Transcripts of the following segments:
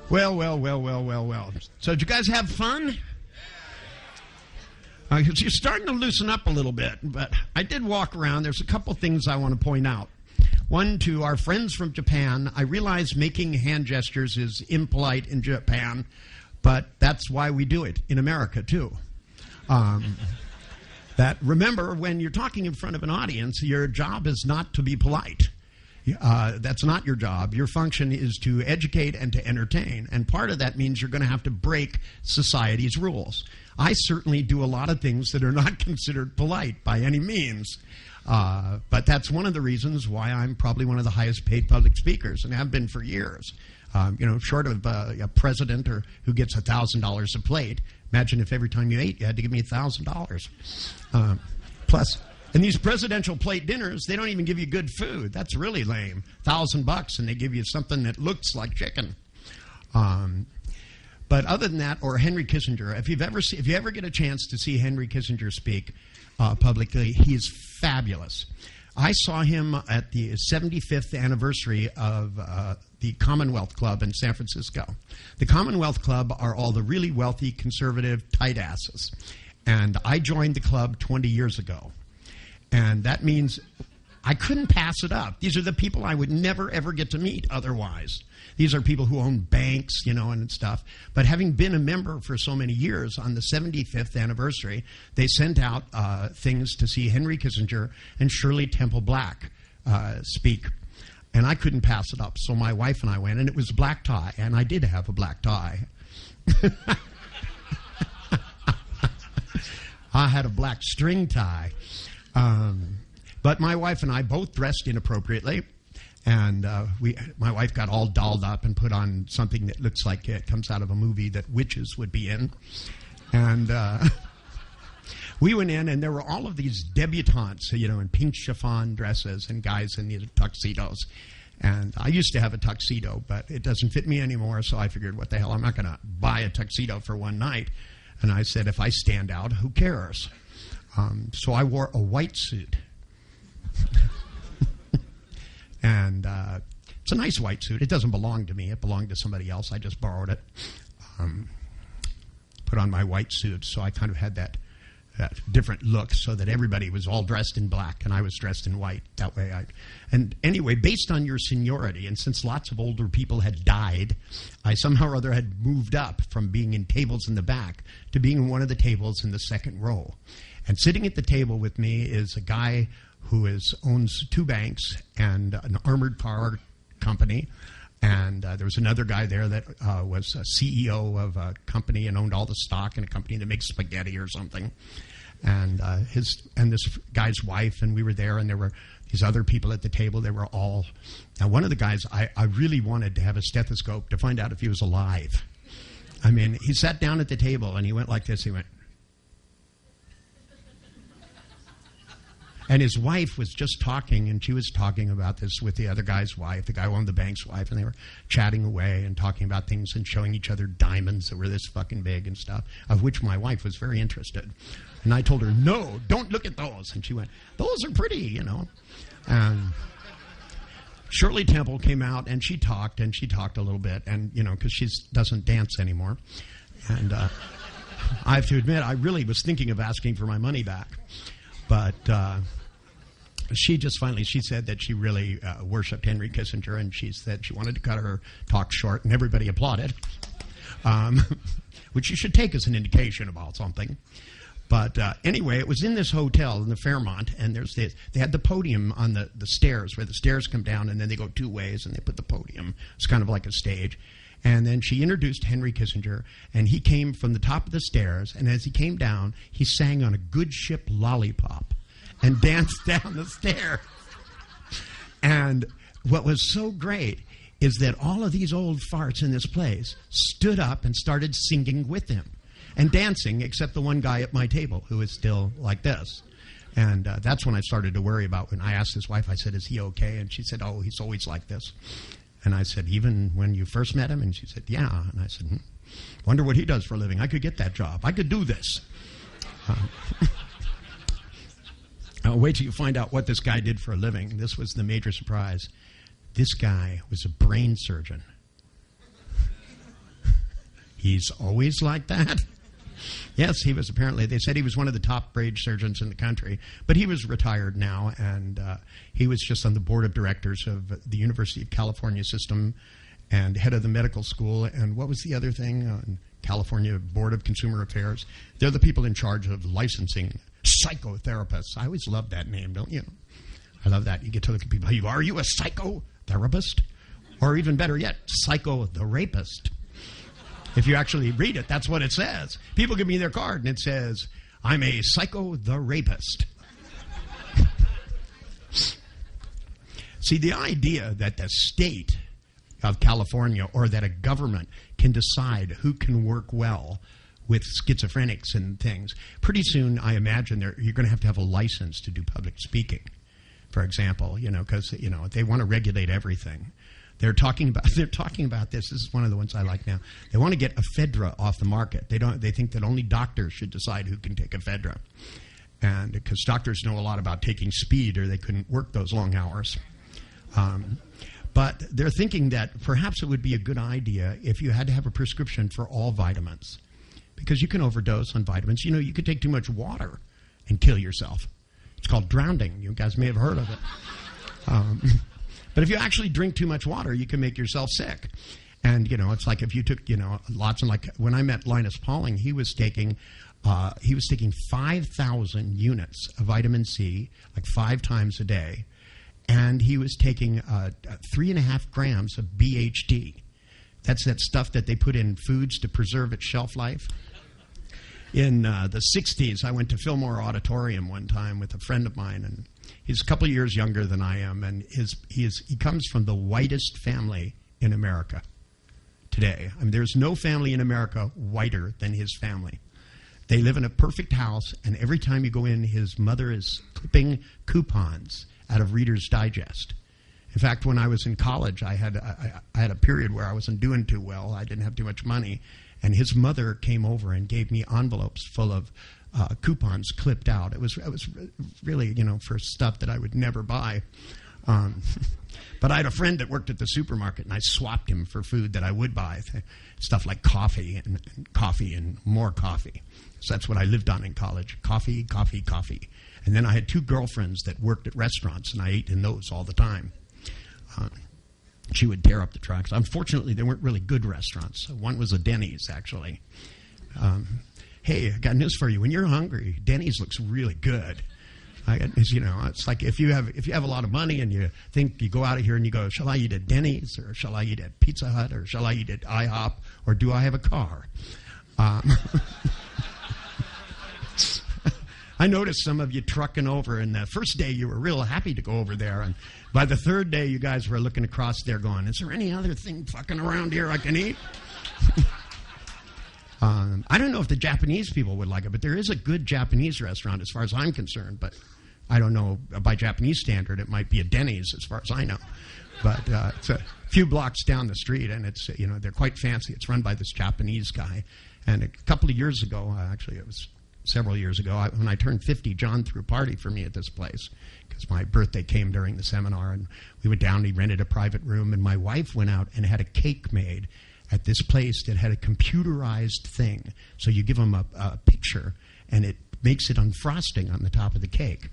Well. So did you guys have fun? You're starting to loosen up a little bit, but I did walk around. There's a couple things I want to point out. One, to our friends from Japan, I realize making hand gestures is impolite in Japan, but that's why we do it in America, too. Remember, when you're talking in front of an audience, your job is not to be polite. That's not your job. Your function is to educate and to entertain. And part of that means you're going to have to break society's rules. I certainly do a lot of things that are not considered polite by any means. But that's one of the reasons why I'm probably one of the highest paid public speakers and have been for years. Short of a president who gets $1,000 a plate. Imagine if every time you ate you had to give me $1,000. Plus... And these presidential plate dinners, they don't even give you good food. That's really lame. $1,000 and they give you something that looks like chicken. But other than that, or Henry Kissinger, if you ever get a chance to see Henry Kissinger speak publicly, he is fabulous. I saw him at the 75th anniversary of the Commonwealth Club in San Francisco. The Commonwealth Club are all the really wealthy, conservative, tight asses. And I joined the club 20 years ago. And that means I couldn't pass it up. These are the people I would never, ever get to meet otherwise. These are people who own banks, and stuff. But having been a member for so many years, on the 75th anniversary, they sent out things to see Henry Kissinger and Shirley Temple Black speak. And I couldn't pass it up. So my wife and I went, and it was a black tie. And I did have a black tie. I had a black string tie. But my wife and I both dressed inappropriately, and my wife got all dolled up and put on something that looks like it comes out of a movie that witches would be in. And we went in, and there were all of these debutantes, in pink chiffon dresses and guys in these tuxedos. And I used to have a tuxedo, but it doesn't fit me anymore, so I figured, what the hell, I'm not going to buy a tuxedo for one night. And I said, if I stand out, who cares? So I wore a white suit. And it's a nice white suit. It doesn't belong to me. It belonged to somebody else. I just borrowed it. Put on my white suit, so I kind of had that different look, so that everybody was all dressed in black and I was dressed in white. That way and anyway, based on your seniority, and since lots of older people had died, I somehow or other had moved up from being in tables in the back to being in one of the tables in the second row. And sitting at the table with me is a guy who owns 2 banks and an armored car company. And there was another guy there that was a CEO of a company and owned all the stock in a company that makes spaghetti or something. And this guy's wife, and we were there, and there were these other people at the table. They were all... Now, one of the guys, I really wanted to have a stethoscope to find out if he was alive. I mean, he sat down at the table, and he went like this. He went... And his wife was just talking, and she was talking about this with the other guy's wife, the guy who owned the bank's wife, and they were chatting away and talking about things and showing each other diamonds that were this fucking big and stuff, of which my wife was very interested. And I told her, no, don't look at those. And she went, those are pretty, And Shirley Temple came out, and she talked a little bit, and, because she doesn't dance anymore. And I have to admit, I really was thinking of asking for my money back. But she said that she really worshipped Henry Kissinger, and she said she wanted to cut her talk short, and everybody applauded, which you should take as an indication about something. But anyway, it was in this hotel in the Fairmont, and they had the podium on the stairs, where the stairs come down, and then they go two ways, and they put the podium. It's kind of like a stage. And then she introduced Henry Kissinger, and he came from the top of the stairs, and as he came down, he sang on a Good Ship Lollipop and danced down the stair. And what was so great is that all of these old farts in this place stood up and started singing with him and dancing, except the one guy at my table who is still like this. And that's when I started to worry about when I asked his wife, I said, is he okay? And she said, oh, he's always like this. And I said, even when you first met him? And she said, yeah. And I said, wonder what he does for a living. I could get that job. I could do this. Wait till you find out what this guy did for a living. This was the major surprise. This guy was a brain surgeon. He's always like that? Yes, he was apparently. They said he was one of the top brain surgeons in the country, but he was retired now, and he was just on the board of directors of the University of California system and head of the medical school, and what was the other thing? California Board of Consumer Affairs. They're the people in charge of licensing psychotherapists. I always love that name, don't you? I love that. You get to look at people, are you a psychotherapist? Or even better yet, psycho the rapist. If you actually read it, that's what it says. People give me their card, and it says, I'm a psycho the rapist. See, the idea that the state of California or that a government can decide who can work well with schizophrenics and things, pretty soon I imagine you're going to have a license to do public speaking, for example, because they want to regulate everything. They're talking about this. This is one of the ones I like now. They want to get ephedra off the market. They think that only doctors should decide who can take ephedra, and because doctors know a lot about taking speed, or they couldn't work those long hours. But they're thinking that perhaps it would be a good idea if you had to have a prescription for all vitamins, because you can overdose on vitamins. You could take too much water and kill yourself. It's called drowning. You guys may have heard of it. But if you actually drink too much water, you can make yourself sick. And, it's like if you took, lots of, like, when I met Linus Pauling, he was taking 5,000 units of vitamin C, like 5 times a day. And he was taking 3.5 grams of BHD. That's that stuff that they put in foods to preserve its shelf life. In the 60s, I went to Fillmore Auditorium one time with a friend of mine, and he's a couple of years younger than I am, and he comes from the whitest family in America today. I mean, there's no family in America whiter than his family. They live in a perfect house, and every time you go in, his mother is clipping coupons out of Reader's Digest. In fact, when I was in college, I had a period where I wasn't doing too well. I didn't have too much money, and his mother came over and gave me envelopes full of coupons clipped out. It was really, for stuff that I would never buy. But I had a friend that worked at the supermarket, and I swapped him for food that I would buy, stuff like coffee and more coffee. So that's what I lived on in college, coffee. And then I had 2 girlfriends that worked at restaurants, and I ate in those all the time. She would tear up the tracks. Unfortunately, they weren't really good restaurants. One was a Denny's, actually. Hey, I got news for you. When you're hungry, Denny's looks really good. It's like if you have a lot of money and you think you go out of here and you go, shall I eat at Denny's, or shall I eat at Pizza Hut, or shall I eat at IHOP, or do I have a car? I noticed some of you trucking over, and the first day you were real happy to go over there, and by the third day you guys were looking across there going, is there any other thing fucking around here I can eat? I don't know if the Japanese people would like it, but there is a good Japanese restaurant as far as I'm concerned, but I don't know, by Japanese standard, it might be a Denny's as far as I know. But it's a few blocks down the street, and it's, they're quite fancy. It's run by this Japanese guy. And a couple of years ago, actually it was several years ago, when I turned 50, John threw a party for me at this place because my birthday came during the seminar, and we went down, he rented a private room, and my wife went out and had a cake made at this place that had a computerized thing. So you give them a picture, and it makes it unfrosting on the top of the cake.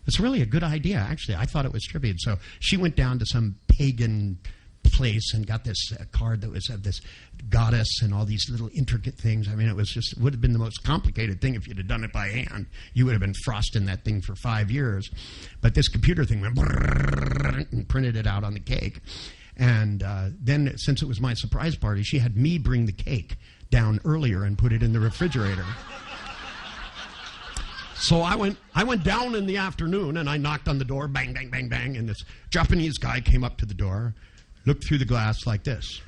It's really a good idea, actually. I thought it was trippy. So she went down to some pagan place and got this card that was of this goddess and all these little intricate things. I mean, it would have been the most complicated thing if you'd have done it by hand. You would have been frosting that thing for 5 years. But this computer thing went and printed it out on the cake. And then, since it was my surprise party, she had me bring the cake down earlier and put it in the refrigerator. So I went down in the afternoon, and I knocked on the door, bang, bang, bang, bang, and this Japanese guy came up to the door, looked through the glass like this.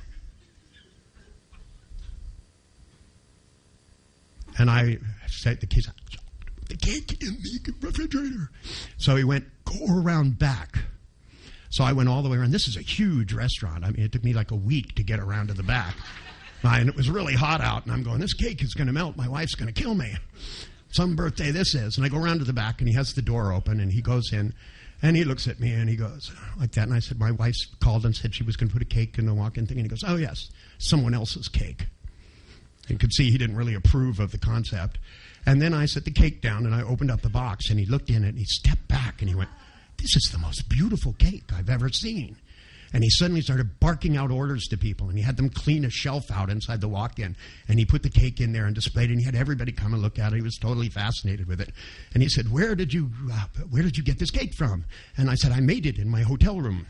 And I said, the cake in the refrigerator. So he went, go around back. So I went all the way around. This is a huge restaurant. I mean, it took me like a week to get around to the back. And it was really hot out, and I'm going, this cake is going to melt. My wife's going to kill me. Some birthday this is. And I go around to the back, and he has the door open, and he goes in, and he looks at me, and he goes like that. And I said, my wife called and said she was going to put a cake in the walk-in thing. And he goes, oh, yes, someone else's cake. You could see he didn't really approve of the concept. And then I set the cake down, and I opened up the box, and he looked in it, and he stepped back, and he went, this is the most beautiful cake I've ever seen. And he suddenly started barking out orders to people, and he had them clean a shelf out inside the walk-in, and he put the cake in there and displayed it, and he had everybody come and look at it. He was totally fascinated with it. And he said, where did you get this cake from? And I said, I made it in my hotel room.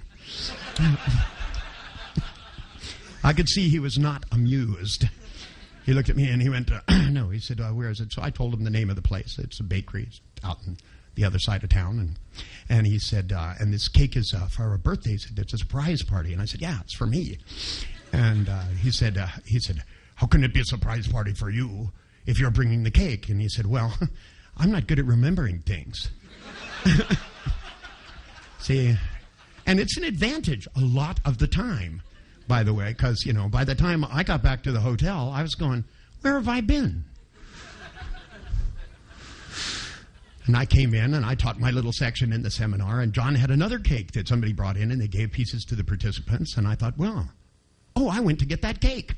I could see he was not amused. He looked at me, and he went, no. He said, where is it? So I told him the name of the place. It's a bakery out in the other side of town. And he said, and this cake is for a birthday. He said, it's a surprise party. And I said, yeah, it's for me. And he said, how can it be a surprise party for you if you're bringing the cake? And he said, well, I'm not good at remembering things. See, and it's an advantage a lot of the time, by the way, because, by the time I got back to the hotel, I was going, where have I been? And I came in, and I taught my little section in the seminar, and John had another cake that somebody brought in, and they gave pieces to the participants, and I thought, I went to get that cake.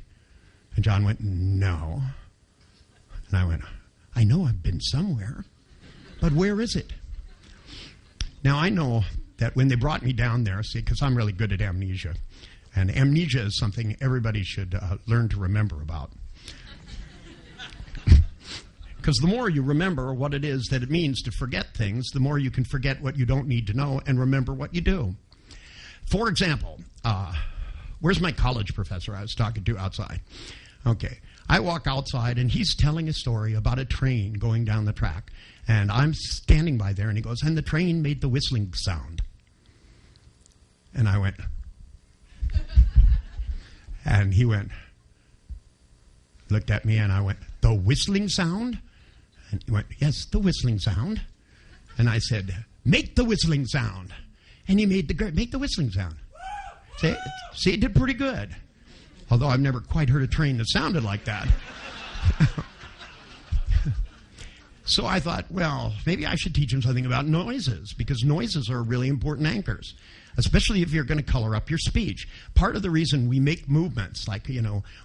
And John went, no. And I went, I know I've been somewhere, but where is it? Now, I know that when they brought me down there, see, because I'm really good at amnesia, and amnesia is something everybody should learn to remember about. Because the more you remember what it is that it means to forget things, the more you can forget what you don't need to know and remember what you do. For example, where's my college professor I was talking to outside? Okay, I walk outside, and he's telling a story about a train going down the track. And I'm standing by there, and he goes, and the train made the whistling sound. And I went, and he went, looked at me, and I went, the whistling sound? And he went, yes, the whistling sound. And I said, make the whistling sound. And he make the whistling sound. See, it did pretty good. Although I've never quite heard a train that sounded like that. So I thought, well, maybe I should teach him something about noises, because noises are really important anchors, especially if you're going to color up your speech. Part of the reason we make movements, like,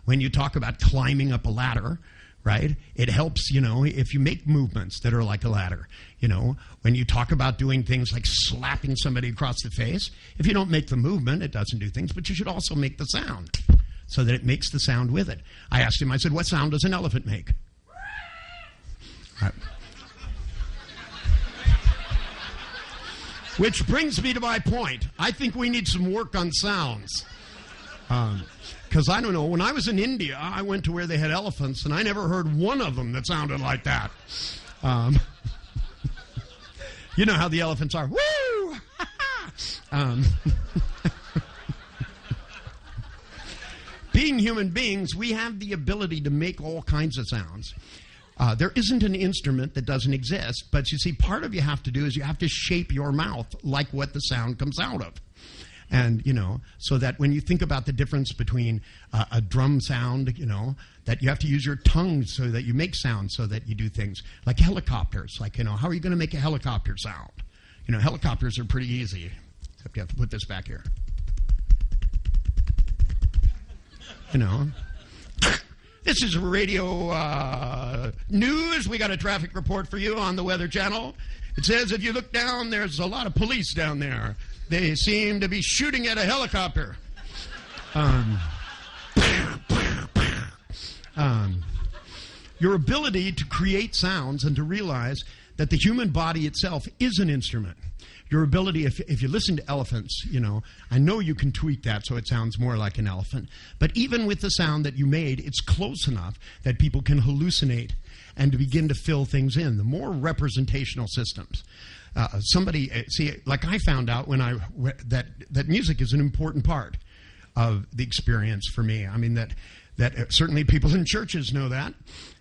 when you talk about climbing up a ladder, right? It helps, if you make movements that are like a ladder. When you talk about doing things like slapping somebody across the face, if you don't make the movement, it doesn't do things, but you should also make the sound so that it makes the sound with it. I asked him, I said, what sound does an elephant make? Right. Which brings me to my point. I think we need some work on sounds. Because I don't know, when I was in India, I went to where they had elephants, and I never heard one of them that sounded like that. You know how the elephants are. Woo! Being human beings, we have the ability to make all kinds of sounds. There isn't an instrument that doesn't exist, but you see, part of you have to do is you have to shape your mouth like what the sound comes out of. And, so that when you think about the difference between a drum sound, that you have to use your tongue so that you make sound, so that you do things like helicopters. Like, how are you going to make a helicopter sound? You know, helicopters are pretty easy, except you have to put this back here. You know. This is radio news. We got a traffic report for you on the Weather Channel. It says if you look down, there's a lot of police down there. They seem to be shooting at a helicopter. Your ability to create sounds and to realize that the human body itself is an instrument. Your ability, if you listen to elephants, you know, I know you can tweak that so it sounds more like an elephant. But even with the sound that you made, it's close enough that people can hallucinate and to begin to fill things in. The more representational systems. Like I found out that music is an important part of the experience for me. I mean, that certainly people in churches know that.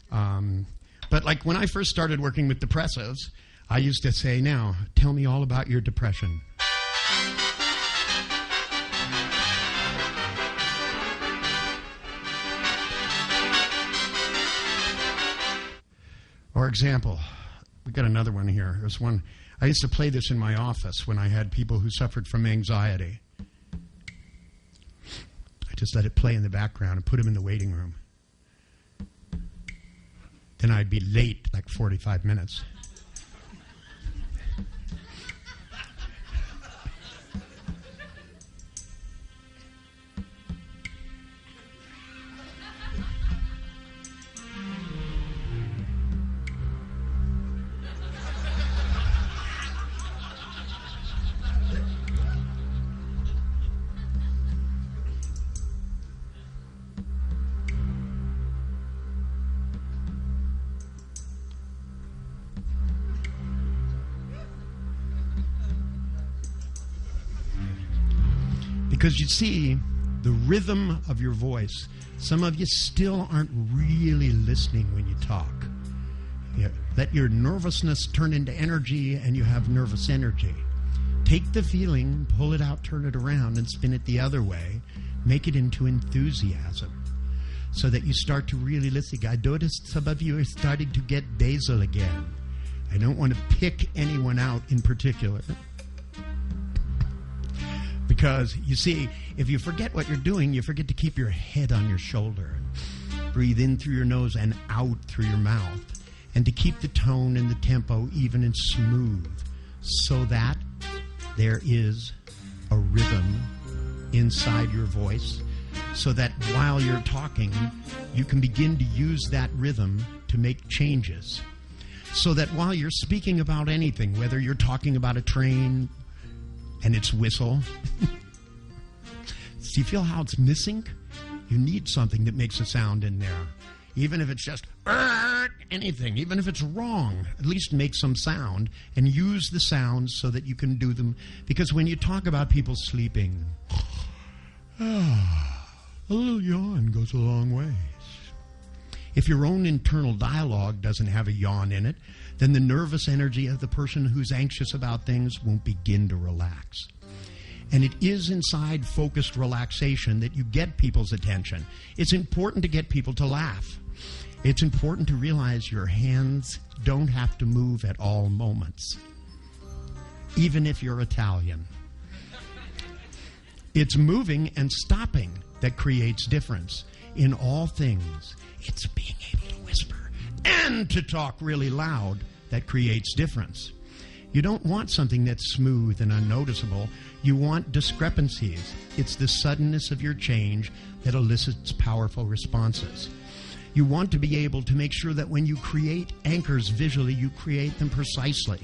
But like when I first started working with depressives, I used to say, now, tell me all about your depression. For example, we got another one here. There's one. I used to play this in my office when I had people who suffered from anxiety. I just let it play in the background and put them in the waiting room. Then I'd be late like 45 minutes. Because you see, the rhythm of your voice, some of you still aren't really listening when you talk. You let your nervousness turn into energy, and you have nervous energy. Take the feeling, pull it out, turn it around, and spin it the other way. Make it into enthusiasm so that you start to really listen. I noticed some of you are starting to get basal again. I don't want to pick anyone out in particular. Because, you see, if you forget what you're doing, you forget to keep your head on your shoulder. And breathe in through your nose and out through your mouth. And to keep the tone and the tempo even and smooth. So that there is a rhythm inside your voice. So that while you're talking, you can begin to use that rhythm to make changes. So that while you're speaking about anything, whether you're talking about a train and its whistle. Do you feel how it's missing? You need something that makes a sound in there. Even if it's just anything, even if it's wrong, at least make some sound and use the sounds so that you can do them. Because when you talk about people sleeping, a little yawn goes a long ways. If your own internal dialogue doesn't have a yawn in it, then the nervous energy of the person who's anxious about things won't begin to relax. And it is inside focused relaxation that you get people's attention. It's important to get people to laugh. It's important to realize your hands don't have to move at all moments, even if you're Italian. It's moving and stopping that creates difference. In all things, it's being able to whisper and to talk really loud that creates difference. You don't want something that's smooth and unnoticeable. You want discrepancies. It's the suddenness of your change that elicits powerful responses. You want to be able to make sure that when you create anchors visually, you create them precisely.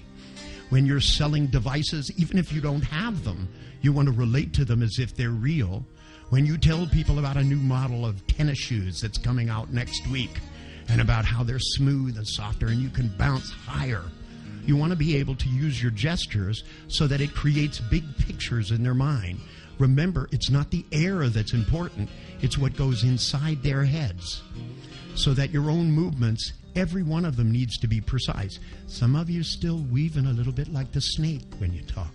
When you're selling devices, even if you don't have them, you want to relate to them as if they're real. When you tell people about a new model of tennis shoes that's coming out next week and about how they're smooth and softer and you can bounce higher, you want to be able to use your gestures so that it creates big pictures in their mind. Remember, it's not the air that's important, it's what goes inside their heads. So that your own movements, every one of them needs to be precise. Some of you still weaving a little bit like the snake when you talk.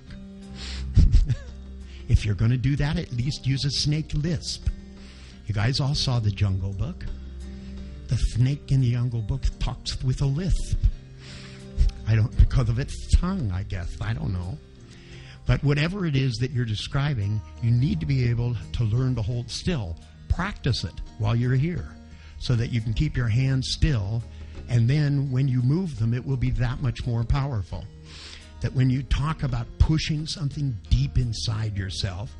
If you're going to do that, at least use a snake lisp. You guys all saw The Jungle Book. The snake in the Jungle Book talks with a lisp. because of its tongue, I guess. I don't know. But whatever it is that you're describing, you need to be able to learn to hold still. Practice it while you're here so that you can keep your hands still, and then when you move them, it will be that much more powerful. That when you talk about pushing something deep inside yourself,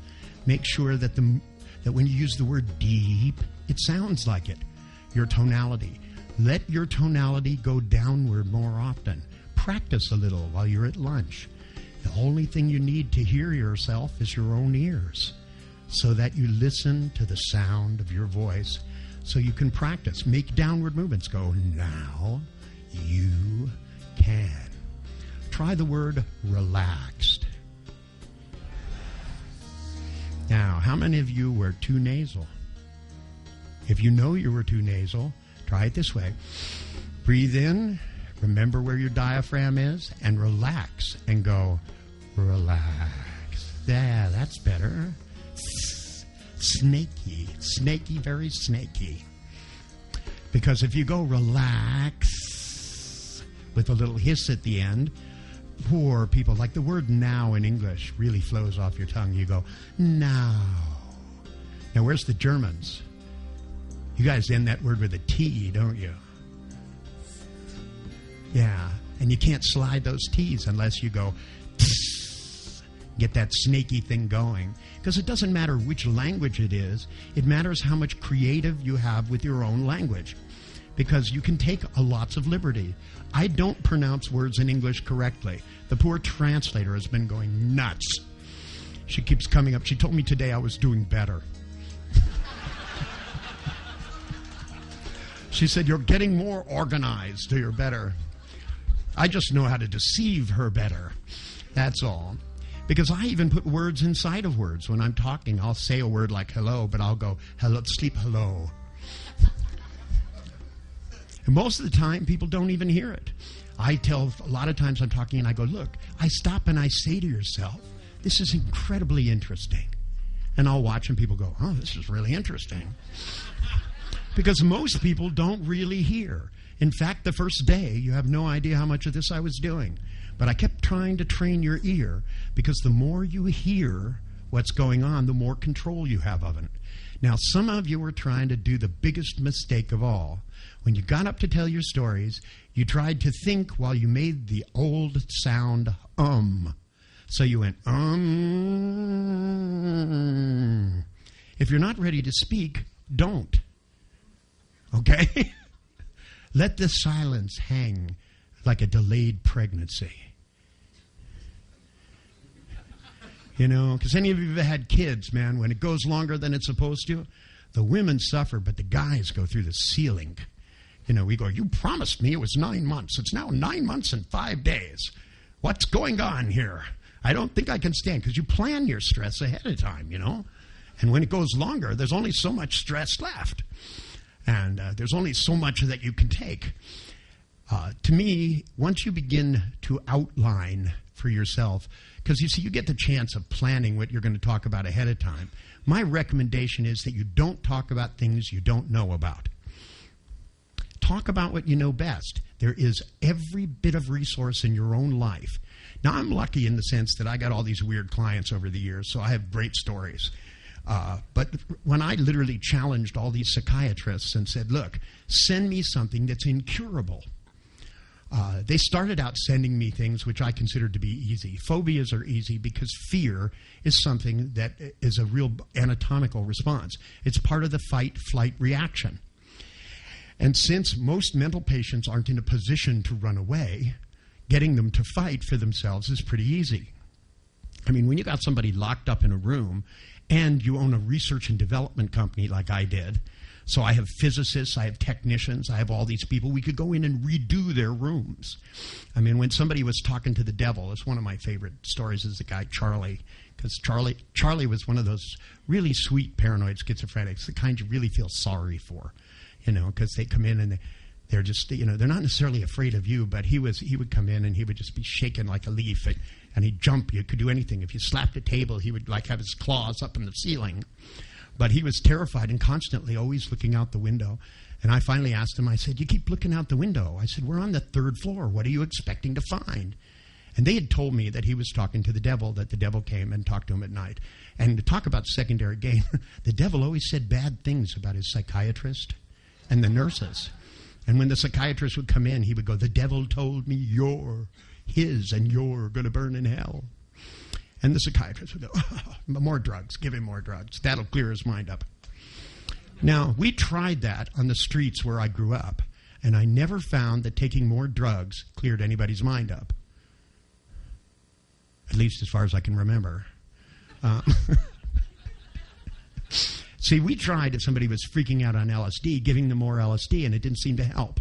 make sure that when you use the word deep, it sounds like it. Your tonality. Let your tonality go downward more often. Practice a little while you're at lunch. The only thing you need to hear yourself is your own ears, so that you listen to the sound of your voice, so you can practice. Make downward movements. Go, now you can. Try the word relaxed. Now, how many of you were too nasal? If you know you were too nasal, try it this way. Breathe in, remember where your diaphragm is, and relax and go, relax. Yeah, that's better. Snaky, very snaky. Because if you go relax with a little hiss at the end, poor people, like the word now in English really flows off your tongue. You go, now. Now, where's the Germans? You guys end that word with a T, don't you? Yeah, and you can't slide those T's unless you go, get that snaky thing going. Because it doesn't matter which language it is. It matters how much creative you have with your own language. Because you can take lots of liberty. I don't pronounce words in English correctly. The poor translator has been going nuts. She keeps coming up. She told me today I was doing better. She said, you're getting more organized. You're better. I just know how to deceive her better. That's all. Because I even put words inside of words. When I'm talking, I'll say a word like hello, but I'll go, hello, sleep hello. And most of the time, people don't even hear it. I tell, a lot of times I'm talking and I go, look, I stop and I say to yourself, this is incredibly interesting. And I'll watch and people go, oh, this is really interesting. Because most people don't really hear. In fact, the first day, you have no idea how much of this I was doing. But I kept trying to train your ear, because the more you hear what's going on, the more control you have of it. Now, some of you were trying to do the biggest mistake of all. When you got up to tell your stories, you tried to think while you made the old sound, So you went, If you're not ready to speak, don't. Okay? Let the silence hang like a delayed pregnancy. You know, because any of you have had kids, man, when it goes longer than it's supposed to, the women suffer, but the guys go through the ceiling. You know, we go, you promised me it was 9 months. It's now 9 months and 5 days. What's going on here? I don't think I can stand, because you plan your stress ahead of time, you know. And when it goes longer, there's only so much stress left. And there's only so much that you can take. To me, once you begin to outline for yourself, because you see, you get the chance of planning what you're going to talk about ahead of time. My recommendation is that you don't talk about things you don't know about. Talk about what you know best. There is every bit of resource in your own life. Now, I'm lucky in the sense that I got all these weird clients over the years, so I have great stories. But when I literally challenged all these psychiatrists and said, look, send me something that's incurable. They started out sending me things which I considered to be easy. Phobias are easy because fear is something that is a real anatomical response. It's part of the fight-flight reaction. And since most mental patients aren't in a position to run away, getting them to fight for themselves is pretty easy. I mean, when you got somebody locked up in a room and you own a research and development company like I did, so I have physicists, I have technicians, I have all these people. We could go in and redo their rooms. I mean, when somebody was talking to the devil, it's one of my favorite stories is the guy Charlie, because Charlie was one of those really sweet paranoid schizophrenics, the kind you really feel sorry for, you know, because they come in and they're just, you know, they're not necessarily afraid of you, but he would come in and he would just be shaken like a leaf, and he'd jump. You could do anything. If you slapped a table, he would like have his claws up in the ceiling. But he was terrified and constantly always looking out the window. And I finally asked him, I said, you keep looking out the window. I said, we're on the 3rd floor. What are you expecting to find? And they had told me that he was talking to the devil, that the devil came and talked to him at night. And to talk about secondary gain, the devil always said bad things about his psychiatrist and the nurses. And when the psychiatrist would come in, he would go, the devil told me you're his and you're going to burn in hell. And the psychiatrist would go, oh, more drugs, give him more drugs. That'll clear his mind up. Now, we tried that on the streets where I grew up, and I never found that taking more drugs cleared anybody's mind up. At least as far as I can remember. See, we tried if somebody was freaking out on LSD, giving them more LSD, and it didn't seem to help.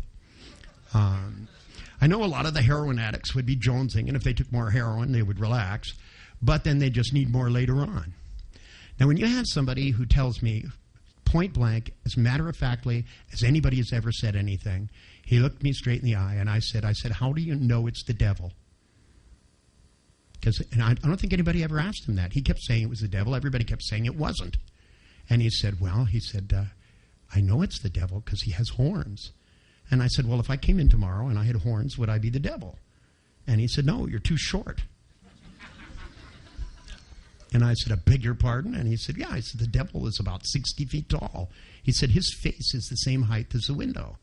I know a lot of the heroin addicts would be jonesing, and if they took more heroin, they would relax, but then they just need more later on. Now, when you have somebody who tells me, point blank, as matter-of-factly as anybody has ever said anything, he looked me straight in the eye, and I said, how do you know it's the devil? And I don't think anybody ever asked him that. He kept saying it was the devil. Everybody kept saying it wasn't. And he said, I know it's the devil because he has horns. And I said, well, if I came in tomorrow and I had horns, would I be the devil? And he said, no, you're too short. And I said, I beg your pardon? And he said, yeah. I said, the devil is about 60 feet tall. He said, his face is the same height as the window.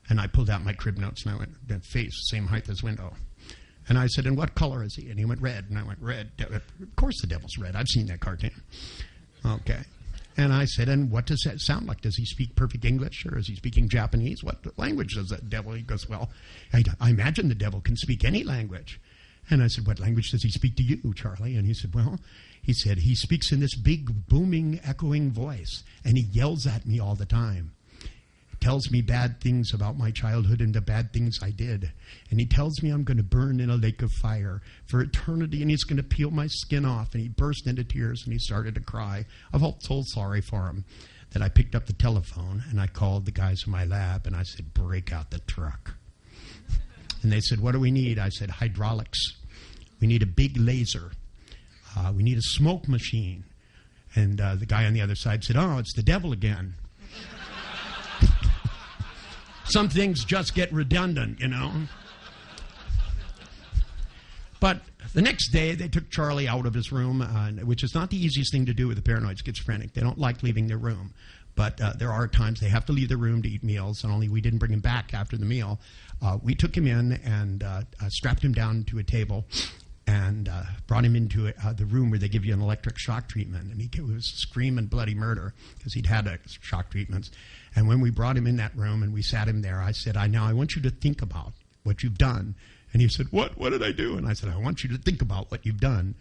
And I pulled out my crib notes and I went, that face, same height as window. And I said, and what color is he? And he went, red. And I went, red. Of course the devil's red. I've seen that cartoon. Okay. And I said, and what does that sound like? Does he speak perfect English or is he speaking Japanese? What language does that devil? He goes, well, I imagine the devil can speak any language. And I said, what language does he speak to you, Charlie? And he said, he speaks in this big, booming, echoing voice. And he yells at me all the time. Tells me bad things about my childhood and the bad things I did. And he tells me I'm going to burn in a lake of fire for eternity, and he's going to peel my skin off. And he burst into tears, and he started to cry. I felt so sorry for him that I picked up the telephone, and I called the guys in my lab, and I said, break out the truck. And they said, what do we need? I said, hydraulics. We need a big laser. We need a smoke machine. And the guy on the other side said, oh, it's the devil again. Some things just get redundant, you know. But the next day, they took Charlie out of his room, which is not the easiest thing to do with a paranoid schizophrenic. They don't like leaving their room. But there are times they have to leave their room to eat meals, and only we didn't bring him back after the meal. We took him in and strapped him down to a table and brought him into the room where they give you an electric shock treatment. And he was screaming bloody murder because he'd had shock treatments. And when we brought him in that room and we sat him there, I said, now I want you to think about what you've done. And he said, what did I do? And I said, I want you to think about what you've done.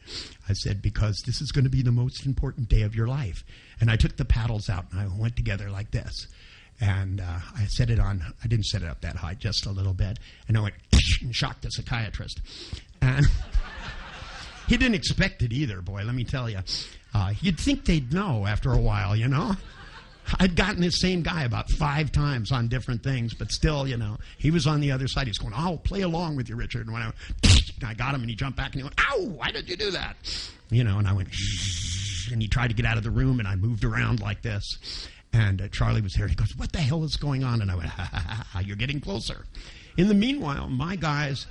I said, because this is going to be the most important day of your life. And I took the paddles out and I went together like this. And I set it on, I didn't set it up that high, just a little bit. And I went and shocked the psychiatrist. And he didn't expect it either, boy, let me tell you. You'd think they'd know after a while, you know. I'd gotten this same guy about 5 times on different things, but still, you know, he was on the other side. He's going, I'll play along with you, Richard. And when I got him, and he jumped back, and he went, ow, why did you do that? You know, and I went, and he tried to get out of the room, and I moved around like this. And Charlie was there. He goes, what the hell is going on? And I went, you're getting closer. In the meanwhile, my guys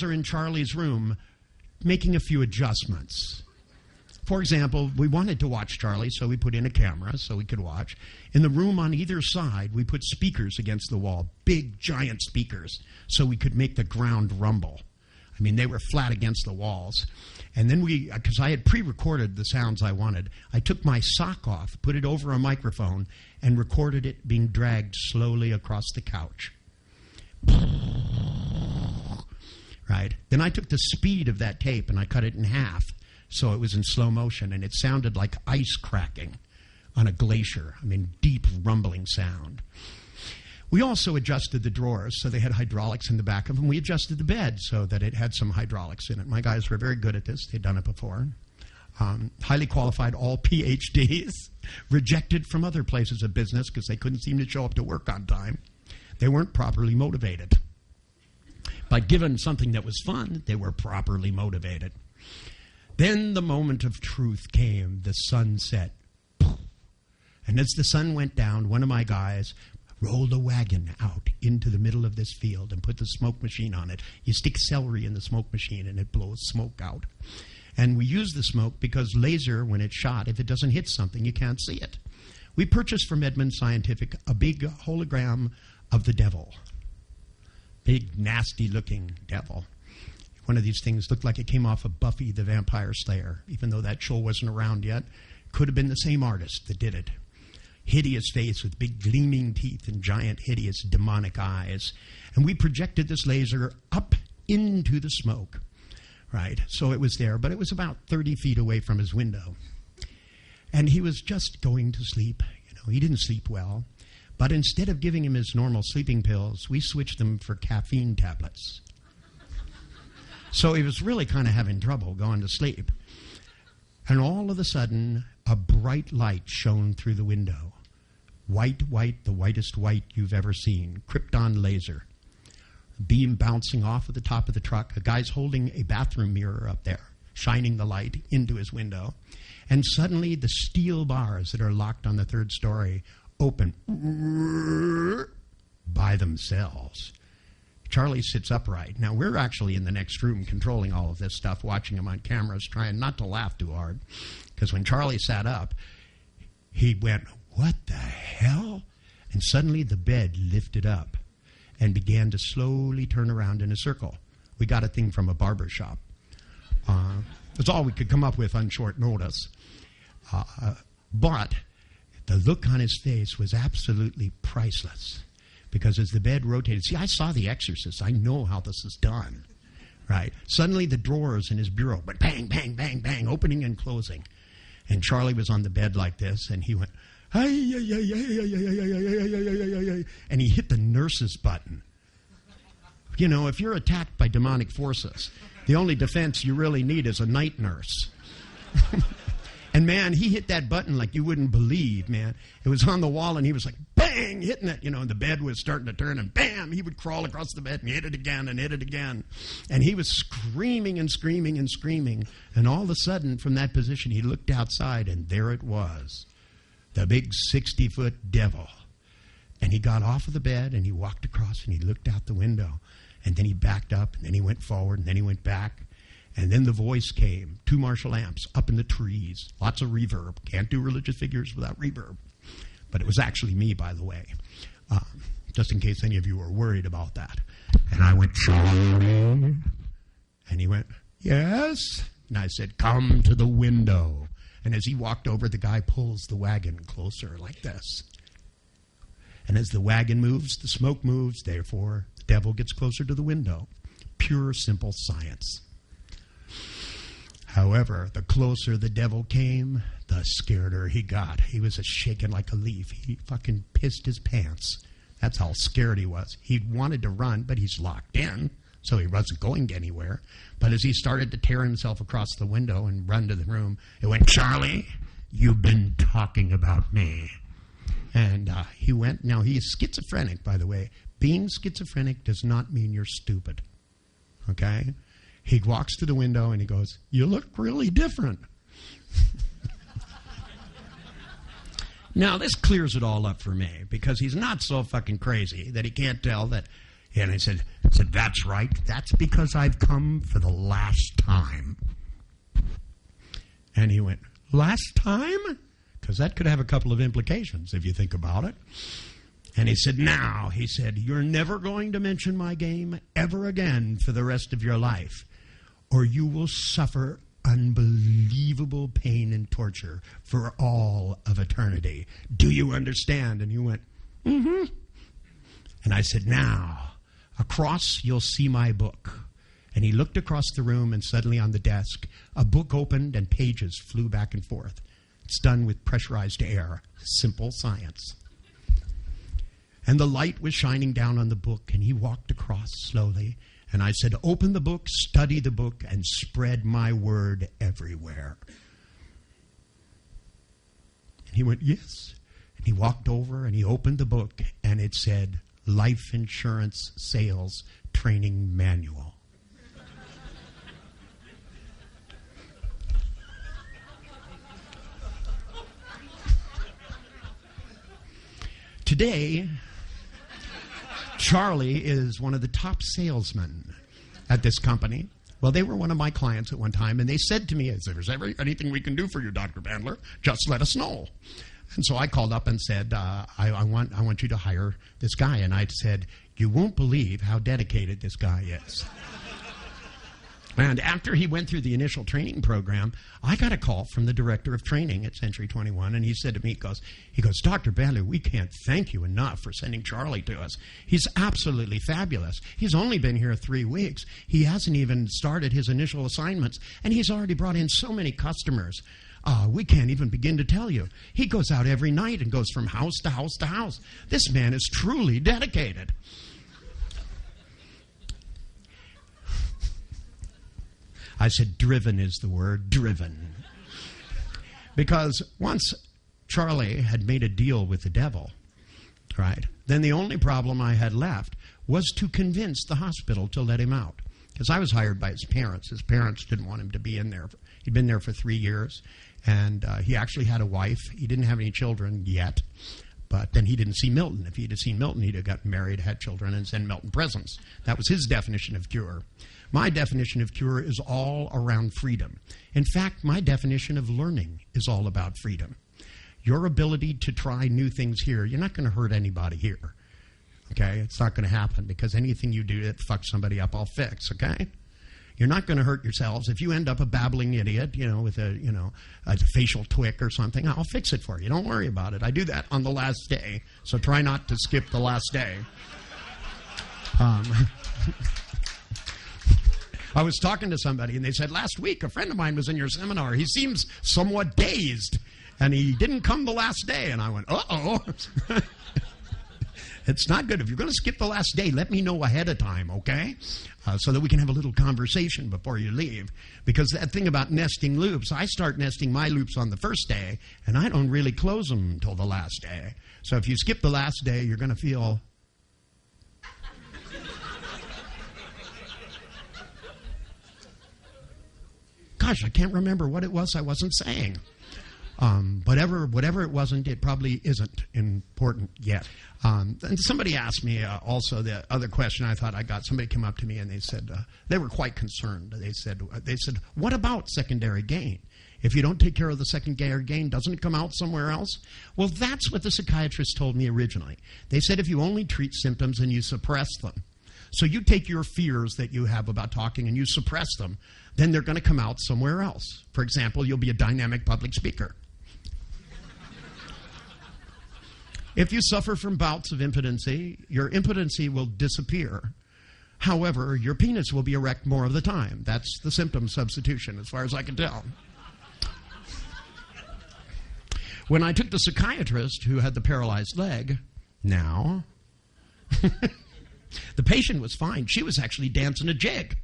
are in Charlie's room making a few adjustments. For example, we wanted to watch Charlie, so we put in a camera so we could watch. In the room on either side, we put speakers against the wall, big, giant speakers, so we could make the ground rumble. I mean, they were flat against the walls. And then because I had pre-recorded the sounds I wanted, I took my sock off, put it over a microphone, and recorded it being dragged slowly across the couch. Right? Then I took the speed of that tape and I cut it in half. So it was in slow motion, and it sounded like ice cracking on a glacier. I mean, deep rumbling sound. We also adjusted the drawers, so they had hydraulics in the back of them. We adjusted the bed so that it had some hydraulics in it. My guys were very good at this. They'd done it before. Highly qualified, all PhDs, rejected from other places of business because they couldn't seem to show up to work on time. They weren't properly motivated. But given something that was fun, they were properly motivated. Then the moment of truth came. The sun set. And as the sun went down, one of my guys roll the wagon out into the middle of this field and put the smoke machine on it. You stick celery in the smoke machine and it blows smoke out. And we use the smoke because laser, when it's shot, if it doesn't hit something, you can't see it. We purchased from Edmund Scientific a big hologram of the devil. Big, nasty-looking devil. One of these things looked like it came off of Buffy the Vampire Slayer, even though that show wasn't around yet. Could have been the same artist that did it. Hideous face with big gleaming teeth and giant, hideous, demonic eyes. And we projected this laser up into the smoke. Right, so it was there, but it was about 30 feet away from his window. And he was just going to sleep. You know, he didn't sleep well. But instead of giving him his normal sleeping pills, we switched them for caffeine tablets. So he was really kind of having trouble going to sleep. And all of a sudden, a bright light shone through the window. White, the whitest white you've ever seen. Krypton laser. Beam bouncing off of the top of the truck. A guy's holding a bathroom mirror up there, shining the light into his window. And suddenly the steel bars that are locked on the third story open by themselves. Charlie sits upright. Now, we're actually in the next room controlling all of this stuff, watching him on cameras, trying not to laugh too hard. Because when Charlie sat up, he went, "What the hell?" And suddenly the bed lifted up and began to slowly turn around in a circle. We got a thing from a barber shop. That's all we could come up with on short notice. But the look on his face was absolutely priceless. Because as the bed rotated, see, I saw The Exorcist. I know how this is done. Right? Suddenly the drawers in his bureau went bang, bang, bang, bang, opening and closing. And Charlie was on the bed like this, and he went, and he hit the nurse's button. You know, if you're attacked by demonic forces, the only defense you really need is a night nurse. And, man, he hit that button like you wouldn't believe, man. It was on the wall, and he was like, bang, hitting it. You know, and the bed was starting to turn, and bam, he would crawl across the bed and hit it again and hit it again. And he was screaming and screaming and screaming. And all of a sudden, from that position, he looked outside, and there it was. The big 60-foot devil. And he got off of the bed, and he walked across, and he looked out the window. And then he backed up, and then he went forward, and then he went back. And then the voice came, 2 Marshall amps up in the trees, lots of reverb. Can't do religious figures without reverb. But it was actually me, by the way, just in case any of you were worried about that. And I went, "Charlie?" And he went, "Yes." And I said, "Come to the window." And as he walked over, the guy pulls the wagon closer like this. And as the wagon moves, the smoke moves. Therefore, the devil gets closer to the window. Pure, simple science. However, the closer the devil came, the scareder he got. He was shaking like a leaf. He fucking pissed his pants. That's how scared he was. He wanted to run, but he's locked in, so he wasn't going anywhere. But as he started to tear himself across the window and run to the room, it went, "Charlie, you've been talking about me." And he went. Now, he is schizophrenic, by the way. Being schizophrenic does not mean you're stupid. Okay? He walks to the window and he goes, "You look really different." Now, this clears it all up for me, because he's not so fucking crazy that he can't tell that. And I said, "That's right. That's because I've come for the last time." And he went, "Last time?" Because that could have a couple of implications if you think about it. And he said, "Now," he said, "you're never going to mention my game ever again for the rest of your life, or you will suffer unbelievable pain and torture for all of eternity. Do you understand?" And he went, "Mm-hmm." And I said, "Now, across you'll see my book." And he looked across the room, and suddenly on the desk, a book opened and pages flew back and forth. It's done with pressurized air. Simple science. And the light was shining down on the book, and he walked across slowly. And I said, "Open the book, study the book, and spread my word everywhere." And he went, "Yes." And he walked over, and he opened the book, and it said, "Life Insurance Sales Training Manual." Today, Charlie is one of the top salesmen at this company. Well, they were one of my clients at one time, and they said to me, if there's ever anything we can do for you, Dr. Bandler, just let us know. And so I called up and said, I want you to hire this guy. And I said, you won't believe how dedicated this guy is. And after he went through the initial training program, I got a call from the director of training at Century 21, and he said to me, he goes, Dr. Bandler, we can't thank you enough for sending Charlie to us. He's absolutely fabulous. He's only been here 3 weeks. He hasn't even started his initial assignments, and he's already brought in so many customers. We can't even begin to tell you. He goes out every night and goes from house to house to house. This man is truly dedicated. I said, driven is the word, driven. Because once Charlie had made a deal with the devil, right, then the only problem I had left was to convince the hospital to let him out. Because I was hired by his parents. His parents didn't want him to be in there. He'd been there for 3 years, and he actually had a wife. He didn't have any children yet, but then he didn't see Milton. If he'd have seen Milton, he'd have gotten married, had children, and sent Milton presents. That was his definition of cure. My definition of cure is all around freedom. In fact, my definition of learning is all about freedom. Your ability to try new things here, you're not going to hurt anybody here. Okay? It's not going to happen, because anything you do that fucks somebody up, I'll fix, okay? You're not going to hurt yourselves. If you end up a babbling idiot, with a facial twick or something, I'll fix it for you. Don't worry about it. I do that on the last day, so try not to skip the last day. I was talking to somebody, and they said, last week a friend of mine was in your seminar. He seems somewhat dazed, and he didn't come the last day. And I went, uh-oh. It's not good. If you're going to skip the last day, let me know ahead of time, okay? So that we can have a little conversation before you leave. Because that thing about nesting loops, I start nesting my loops on the first day, and I don't really close them until the last day. So if you skip the last day, you're going to feel... Gosh, I can't remember what it was I wasn't saying. Whatever it wasn't, it probably isn't important yet. And somebody asked me also the other question I thought I got. Somebody came up to me and they said they were quite concerned. They said, what about secondary gain? If you don't take care of the secondary gain, doesn't it come out somewhere else? Well, that's what the psychiatrist told me originally. They said if you only treat symptoms and you suppress them, so you take your fears that you have about talking and you suppress them, then they're going to come out somewhere else. For example, you'll be a dynamic public speaker. If you suffer from bouts of impotency, your impotency will disappear. However, your penis will be erect more of the time. That's the symptom substitution, as far as I can tell. When I took the psychiatrist who had the paralyzed leg, now, the patient was fine. She was actually dancing a jig.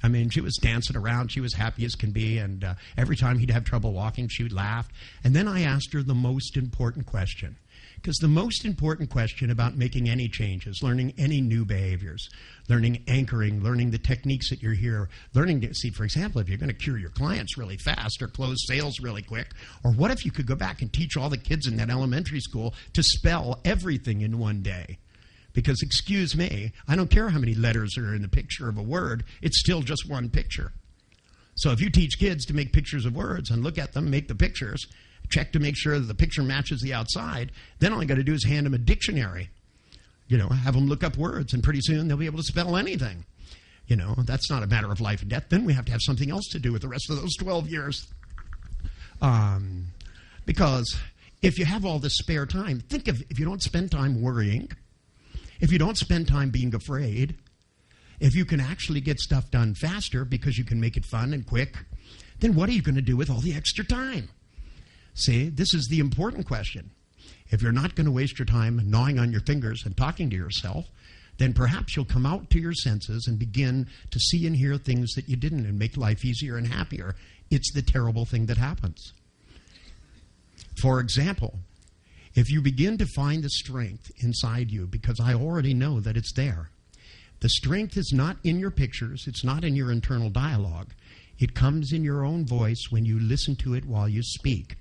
I mean, she was dancing around. She was happy as can be. And every time he'd have trouble walking, she would laugh. And then I asked her the most important question. Because the most important question about making any changes, learning any new behaviors, learning anchoring, learning the techniques that you're here, learning to see, for example, if you're going to cure your clients really fast or close sales really quick, or what if you could go back and teach all the kids in that elementary school to spell everything in one day? Because, excuse me, I don't care how many letters are in the picture of a word, it's still just one picture. So if you teach kids to make pictures of words and look at them, make the pictures, check to make sure that the picture matches the outside, then all you got to do is hand them a dictionary. Have them look up words, and pretty soon they'll be able to spell anything. That's not a matter of life and death. Then we have to have something else to do with the rest of those 12 years. Because if you have all this spare time, think of if you don't spend time worrying, if you don't spend time being afraid, if you can actually get stuff done faster because you can make it fun and quick, then what are you going to do with all the extra time? See, this is the important question. If you're not going to waste your time gnawing on your fingers and talking to yourself, then perhaps you'll come out to your senses and begin to see and hear things that you didn't and make life easier and happier. It's the terrible thing that happens. For example, if you begin to find the strength inside you, because I already know that it's there, the strength is not in your pictures, it's not in your internal dialogue. It comes in your own voice when you listen to it while you speak.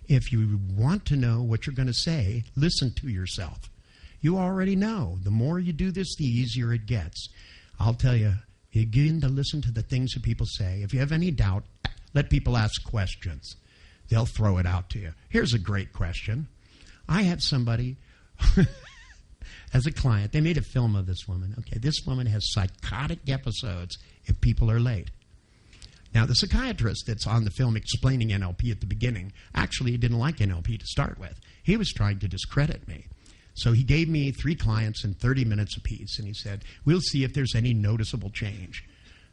If you want to know what you're going to say, listen to yourself. You already know. The more you do this, the easier it gets. I'll tell you, you begin to listen to the things that people say. If you have any doubt, let people ask questions. They'll throw it out to you. Here's a great question. I had somebody as a client. They made a film of this woman. Okay, this woman has psychotic episodes if people are late. Now, the psychiatrist that's on the film explaining NLP at the beginning actually didn't like NLP to start with. He was trying to discredit me. So he gave me 3 clients in 30 minutes apiece, and he said, we'll see if there's any noticeable change.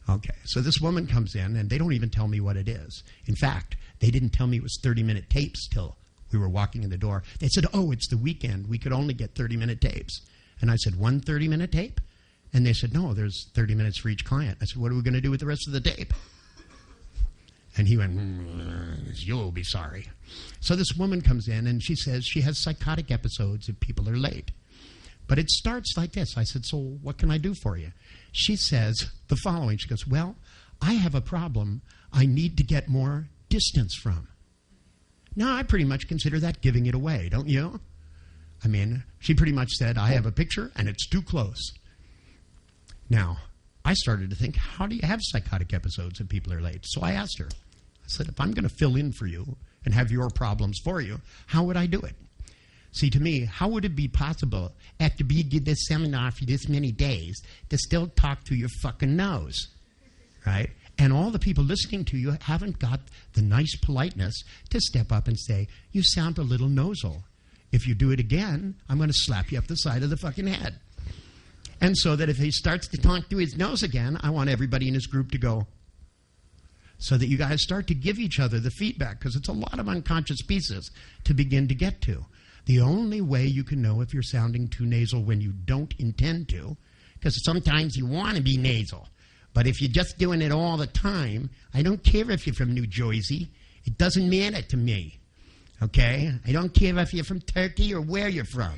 Okay, so this woman comes in, and they don't even tell me what it is. In fact, they didn't tell me it was 30-minute tapes till we were walking in the door. They said, oh, it's the weekend. We could only get 30-minute tapes. And I said, 1 30-minute tape? And they said, no, there's 30 minutes for each client. I said, what are we going to do with the rest of the tape? And he went, you'll be sorry. So this woman comes in, and she says she has psychotic episodes if people are late. But it starts like this. I said, so what can I do for you? She says the following. She goes, well, I have a problem I need to get more distance from. Now, I pretty much consider that giving it away, don't you? I mean, she pretty much said, I have a picture, and it's too close. Now, I started to think, how do you have psychotic episodes if people are late? So I asked her. I said, if I'm going to fill in for you and have your problems for you, how would I do it? See, to me, how would it be possible after being did this seminar for this many days to still talk through your fucking nose, right? And all the people listening to you haven't got the nice politeness to step up and say, you sound a little nasal. If you do it again, I'm going to slap you up the side of the fucking head. And so that if he starts to talk through his nose again, I want everybody in his group to go. So that you guys start to give each other the feedback, because it's a lot of unconscious pieces to begin to get to. The only way you can know if you're sounding too nasal when you don't intend to, because sometimes you want to be nasal, but if you're just doing it all the time, I don't care if you're from New Jersey. It doesn't matter to me, okay? I don't care if you're from Turkey or where you're from.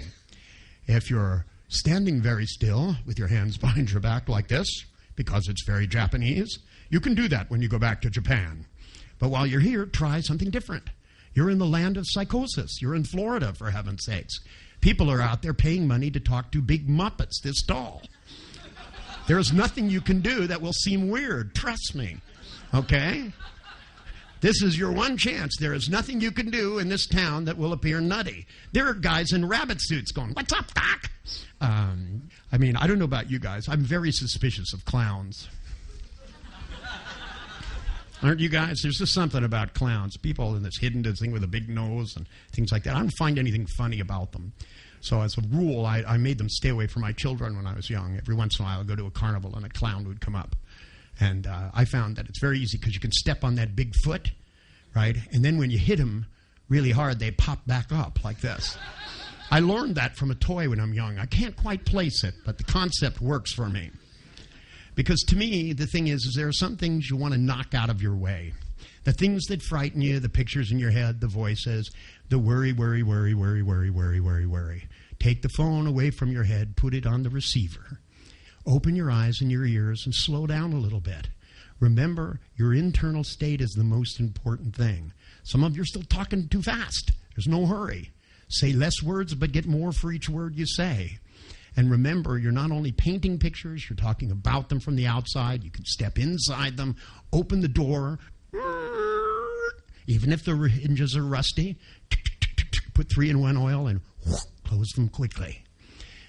If you're standing very still with your hands behind your back like this, because it's very Japanese, you can do that when you go back to Japan. But while you're here, try something different. You're in the land of psychosis. You're in Florida, for heaven's sakes. People are out there paying money to talk to big Muppets this tall. There is nothing you can do that will seem weird. Trust me. Okay? This is your one chance. There is nothing you can do in this town that will appear nutty. There are guys in rabbit suits going, what's up, Doc? I mean, I don't know about you guys. I'm very suspicious of clowns. Aren't you guys? There's just something about clowns. People in this hidden thing with a big nose and things like that. I don't find anything funny about them. So as a rule, I made them stay away from my children when I was young. Every once in a while, I'd go to a carnival and a clown would come up. And I found that it's very easy because you can step on that big foot, right? And then when you hit them really hard, they pop back up like this. I learned that from a toy when I'm young. I can't quite place it, but the concept works for me. Because to me, the thing is there are some things you want to knock out of your way. The things that frighten you, the pictures in your head, the voices, the worry. Take the phone away from your head, put it on the receiver. Open your eyes and your ears and slow down a little bit. Remember, your internal state is the most important thing. Some of you are still talking too fast. There's no hurry. Say less words, but get more for each word you say. And remember, you're not only painting pictures, you're talking about them from the outside. You can step inside them, open the door, even if the hinges are rusty, put 3-in-1 oil and close them quickly.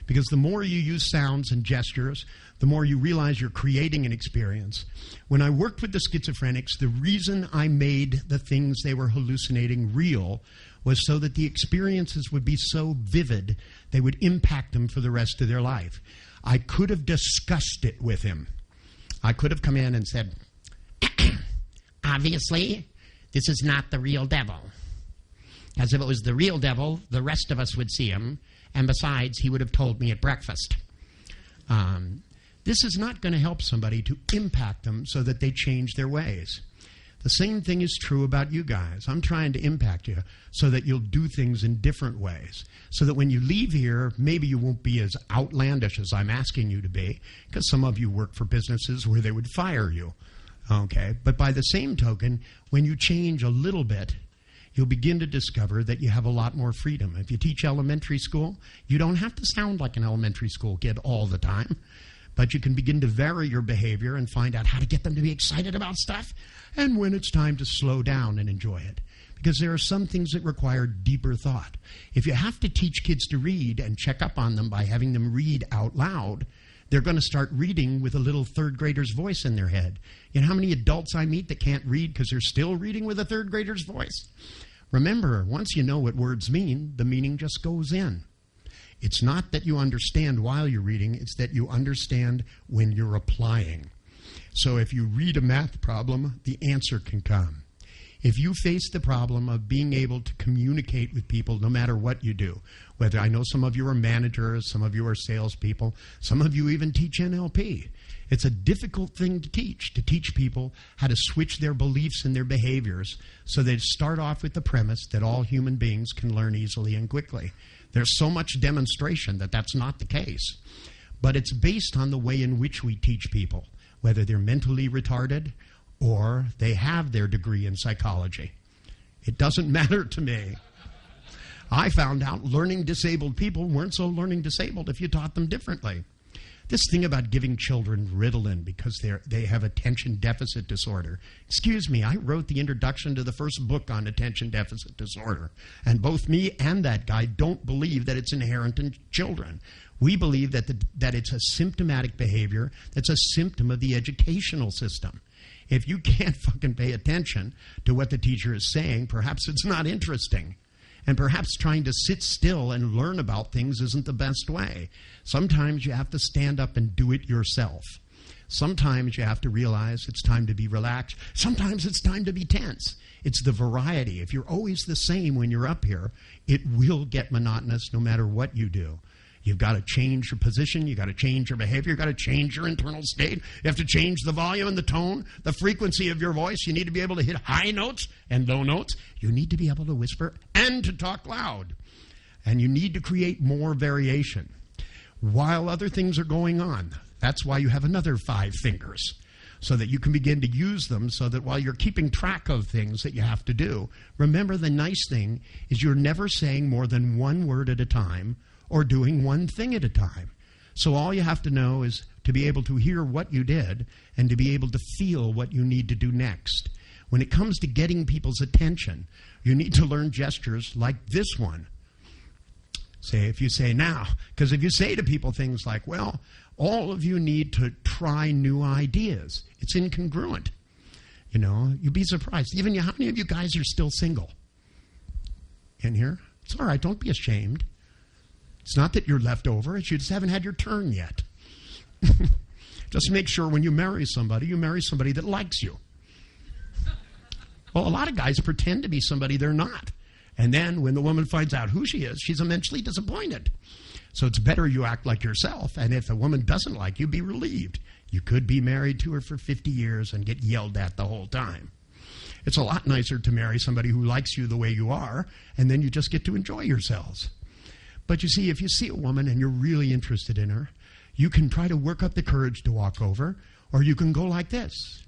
Because the more you use sounds and gestures, the more you realize you're creating an experience. When I worked with the schizophrenics, the reason I made the things they were hallucinating real was so that the experiences would be so vivid, they would impact them for the rest of their life. I could have discussed it with him. I could have come in and said, obviously, this is not the real devil. Because if it was the real devil, the rest of us would see him, and besides, he would have told me at breakfast. This is not going to help somebody to impact them so that they change their ways. The same thing is true about you guys. I'm trying to impact you so that you'll do things in different ways. So that when you leave here, maybe you won't be as outlandish as I'm asking you to be, because some of you work for businesses where they would fire you. Okay? But by the same token, when you change a little bit, you'll begin to discover that you have a lot more freedom. If you teach elementary school, you don't have to sound like an elementary school kid all the time, but you can begin to vary your behavior and find out how to get them to be excited about stuff and when it's time to slow down and enjoy it. Because there are some things that require deeper thought. If you have to teach kids to read and check up on them by having them read out loud, they're going to start reading with a little third grader's voice in their head. You know how many adults I meet that can't read because they're still reading with a third grader's voice? Remember, once you know what words mean, the meaning just goes in. It's not that you understand while you're reading, it's that you understand when you're applying. So if you read a math problem, the answer can come. If you face the problem of being able to communicate with people no matter what you do, whether I know some of you are managers, some of you are salespeople, some of you even teach NLP. It's a difficult thing to teach people how to switch their beliefs and their behaviors so they start off with the premise that all human beings can learn easily and quickly. There's so much demonstration that that's not the case. But it's based on the way in which we teach people, whether they're mentally retarded or they have their degree in psychology. It doesn't matter to me. I found out learning disabled people weren't so learning disabled if you taught them differently. This thing about giving children Ritalin because they have attention deficit disorder. Excuse me, I wrote the introduction to the first book on attention deficit disorder. And both me and that guy don't believe that it's inherent in children. We believe that it's a symptomatic behavior that's a symptom of the educational system. If you can't fucking pay attention to what the teacher is saying, perhaps it's not interesting. And perhaps trying to sit still and learn about things isn't the best way. Sometimes you have to stand up and do it yourself. Sometimes you have to realize it's time to be relaxed. Sometimes it's time to be tense. It's the variety. If you're always the same when you're up here, it will get monotonous no matter what you do. You've got to change your position. You've got to change your behavior. You've got to change your internal state. You have to change the volume and the tone, the frequency of your voice. You need to be able to hit high notes and low notes. You need to be able to whisper and to talk loud. And you need to create more variation while other things are going on. That's why you have another 5 fingers, so that you can begin to use them so that while you're keeping track of things that you have to do, remember the nice thing is you're never saying more than one word at a time or doing one thing at a time. So all you have to know is to be able to hear what you did and to be able to feel what you need to do next. When it comes to getting people's attention, you need to learn gestures like this one. If you say now, because if you say to people things like, well, all of you need to try new ideas, it's incongruent. You know, you'd be surprised. Even how many of you guys are still single in here? It's all right, don't be ashamed. It's not that you're left over, it's you just haven't had your turn yet. Just make sure when you marry somebody that likes you. Well, a lot of guys pretend to be somebody they're not. And then when the woman finds out who she is, she's immensely disappointed. So it's better you act like yourself, and if a woman doesn't like you, be relieved. You could be married to her for 50 years and get yelled at the whole time. It's a lot nicer to marry somebody who likes you the way you are, and then you just get to enjoy yourselves. But you see, if you see a woman and you're really interested in her, you can try to work up the courage to walk over, or you can go like this.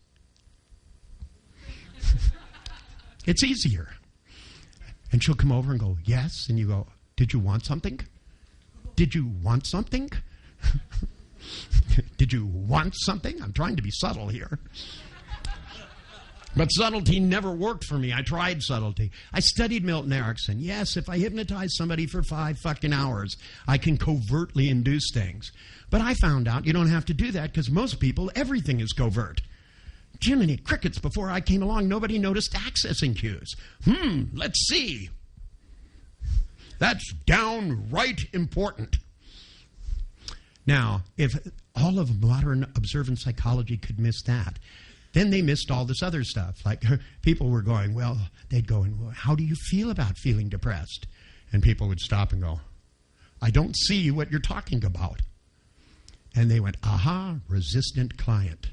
It's easier. And she'll come over and go, yes, and you go, did you want something? Did you want something? Did you want something? I'm trying to be subtle here. But subtlety never worked for me. I tried subtlety. I studied Milton Erickson. Yes, if I hypnotize somebody for 5 fucking hours, I can covertly induce things. But I found out you don't have to do that because most people, everything is covert. Jiminy crickets, before I came along, nobody noticed accessing cues. Let's see. That's downright important. Now, if all of modern observant psychology could miss that, then they missed all this other stuff. Like people were going, they'd go, how do you feel about feeling depressed? And people would stop and go, I don't see what you're talking about. And they went, aha, resistant client.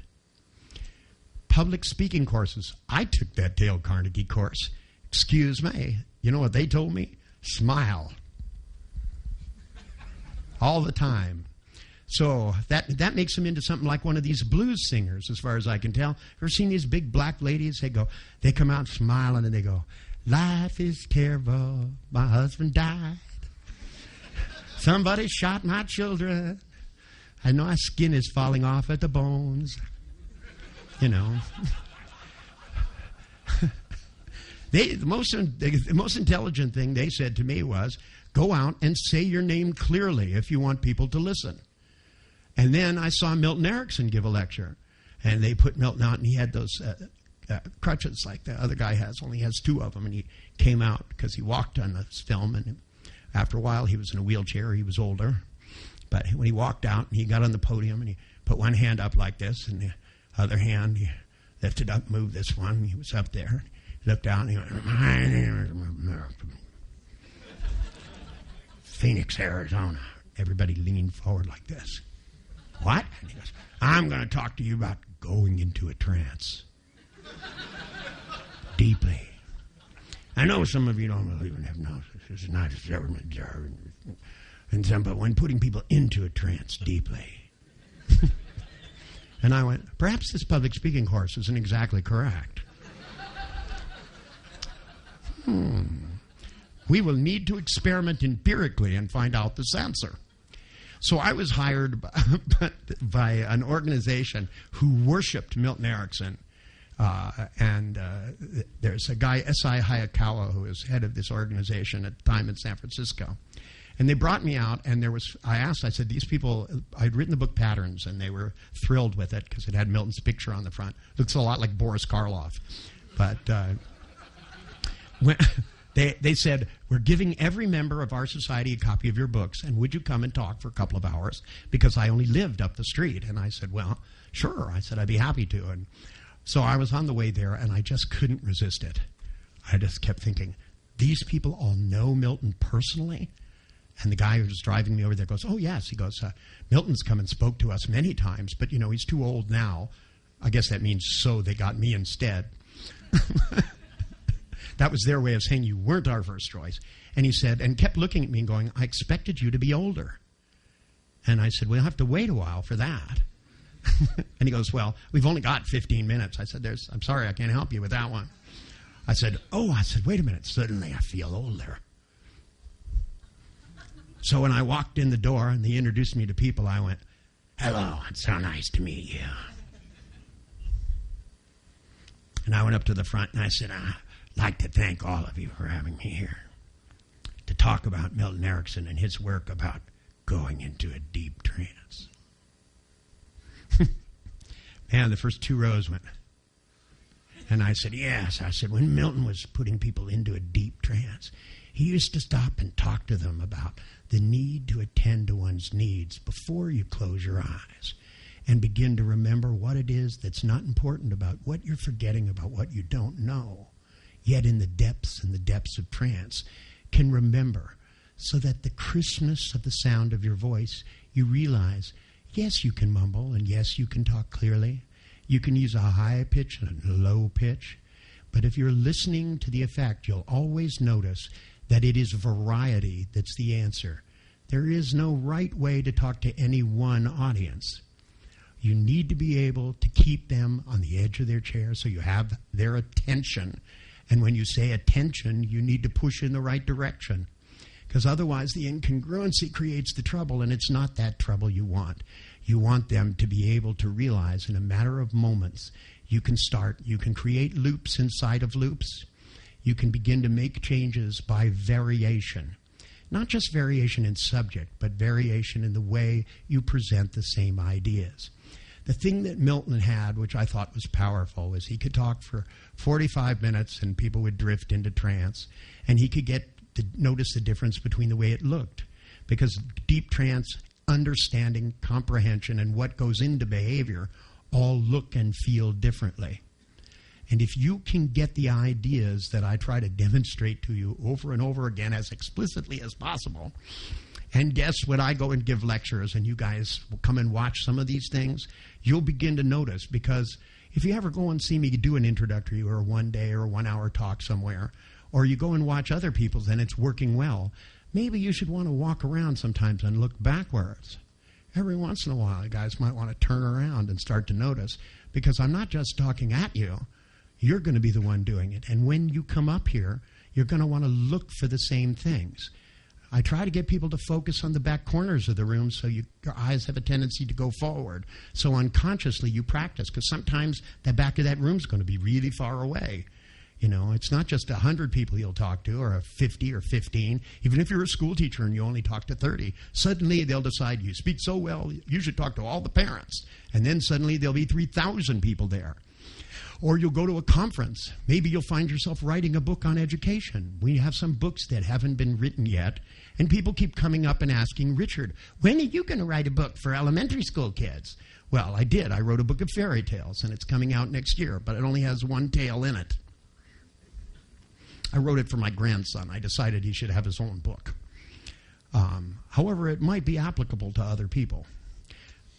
Public speaking courses. I took that Dale Carnegie course. Excuse me. You know what they told me? Smile. All the time. So that makes them into something like one of these blues singers, as far as I can tell. Ever seen these big black ladies? They come out smiling and they go, Life is terrible. My husband died. Somebody shot my children. I know my skin is falling off at the bones. You know. The most intelligent thing they said to me was, go out and say your name clearly if you want people to listen. And then I saw Milton Erickson give a lecture. And they put Milton out, and he had those crutches like the other guy has, only has two of them. And he came out because he walked on this film. And after a while, he was in a wheelchair. He was older. But when he walked out, and he got on the podium, and he put one hand up like this, and the other hand, he lifted up, moved this one. He was up there. He looked out, and he went, my name is America. Phoenix, Arizona. Everybody leaned forward like this. What? And he goes, I'm going to talk to you about going into a trance. Deeply. I know some of you don't believe in hypnosis. It's not a government jargon. But when putting people into a trance deeply. And I went, perhaps this public speaking course isn't exactly correct. We will need to experiment empirically and find out the sensor. So I was hired by an organization who worshipped Milton Erickson. There's a guy, S.I. Hayakawa, who is head of this organization at the time in San Francisco. And they brought me out, and I said, these people, I'd written the book Patterns, and they were thrilled with it because it had Milton's picture on the front. Looks a lot like Boris Karloff. But when they said, we're giving every member of our society a copy of your books, and would you come and talk for a couple of hours? Because I only lived up the street. And I said, well, sure. I said, I'd be happy to. And so I was on the way there, and I just couldn't resist it. I just kept thinking, these people all know Milton personally? And the guy who was driving me over there goes, oh, yes. He goes, Milton's come and spoke to us many times, but, he's too old now. I guess that means so they got me instead. That was their way of saying you weren't our first choice. And he said, and kept looking at me and going, I expected you to be older. And I said, we'll have to wait a while for that. And he goes, well, we've only got 15 minutes. I said, I'm sorry, I can't help you with that one. I said, wait a minute. Suddenly I feel older. So when I walked in the door and they introduced me to people, I went, hello, it's so nice to meet you. And I went up to the front and I said, I'd like to thank all of you for having me here to talk about Milton Erickson and his work about going into a deep trance. Man, the first two rows went. And I said, yes. I said, when Milton was putting people into a deep trance, he used to stop and talk to them about the need to attend to one's needs before you close your eyes and begin to remember what it is that's not important about what you're forgetting about what you don't know, yet in the depths and the depths of trance can remember, so that the crispness of the sound of your voice, you realize, yes, you can mumble, and yes, you can talk clearly. You can use a high pitch and a low pitch. But if you're listening to the effect, you'll always notice that it is variety that's the answer. There is no right way to talk to any one audience. You need to be able to keep them on the edge of their chair so you have their attention. And when you say attention, you need to push in the right direction. Because otherwise the incongruency creates the trouble, and it's not that trouble you want. You want them to be able to realize in a matter of moments, you can create loops inside of loops. You can begin to make changes by variation. Not just variation in subject, but variation in the way you present the same ideas. The thing that Milton had, which I thought was powerful, was he could talk for 45 minutes and people would drift into trance, and he could get to notice the difference between the way it looked. Because deep trance, understanding, comprehension, and what goes into behavior all look and feel differently. And if you can get the ideas that I try to demonstrate to you over and over again as explicitly as possible, and guess when I go and give lectures and you guys will come and watch some of these things, you'll begin to notice. Because if you ever go and see me do an introductory or a 1 day or 1 hour talk somewhere, or you go and watch other people's and it's working well, maybe you should want to walk around sometimes and look backwards. Every once in a while, you guys might want to turn around and start to notice, because I'm not just talking at you. You're going to be the one doing it. And when you come up here, you're going to want to look for the same things. I try to get people to focus on the back corners of the room so your eyes have a tendency to go forward. So unconsciously you practice, because sometimes the back of that room is going to be really far away. You know, it's not just 100 people you'll talk to, or 50 or 15. Even if you're a school teacher and you only talk to 30, suddenly they'll decide you speak so well, you should talk to all the parents. And then suddenly there'll be 3,000 people there. Or you'll go to a conference. Maybe you'll find yourself writing a book on education. We have some books that haven't been written yet, and people keep coming up and asking, Richard, when are you going to write a book for elementary school kids? Well, I did. I wrote a book of fairy tales, and it's coming out next year, but it only has one tale in it. I wrote it for my grandson. I decided he should have his own book. However, it might be applicable to other people.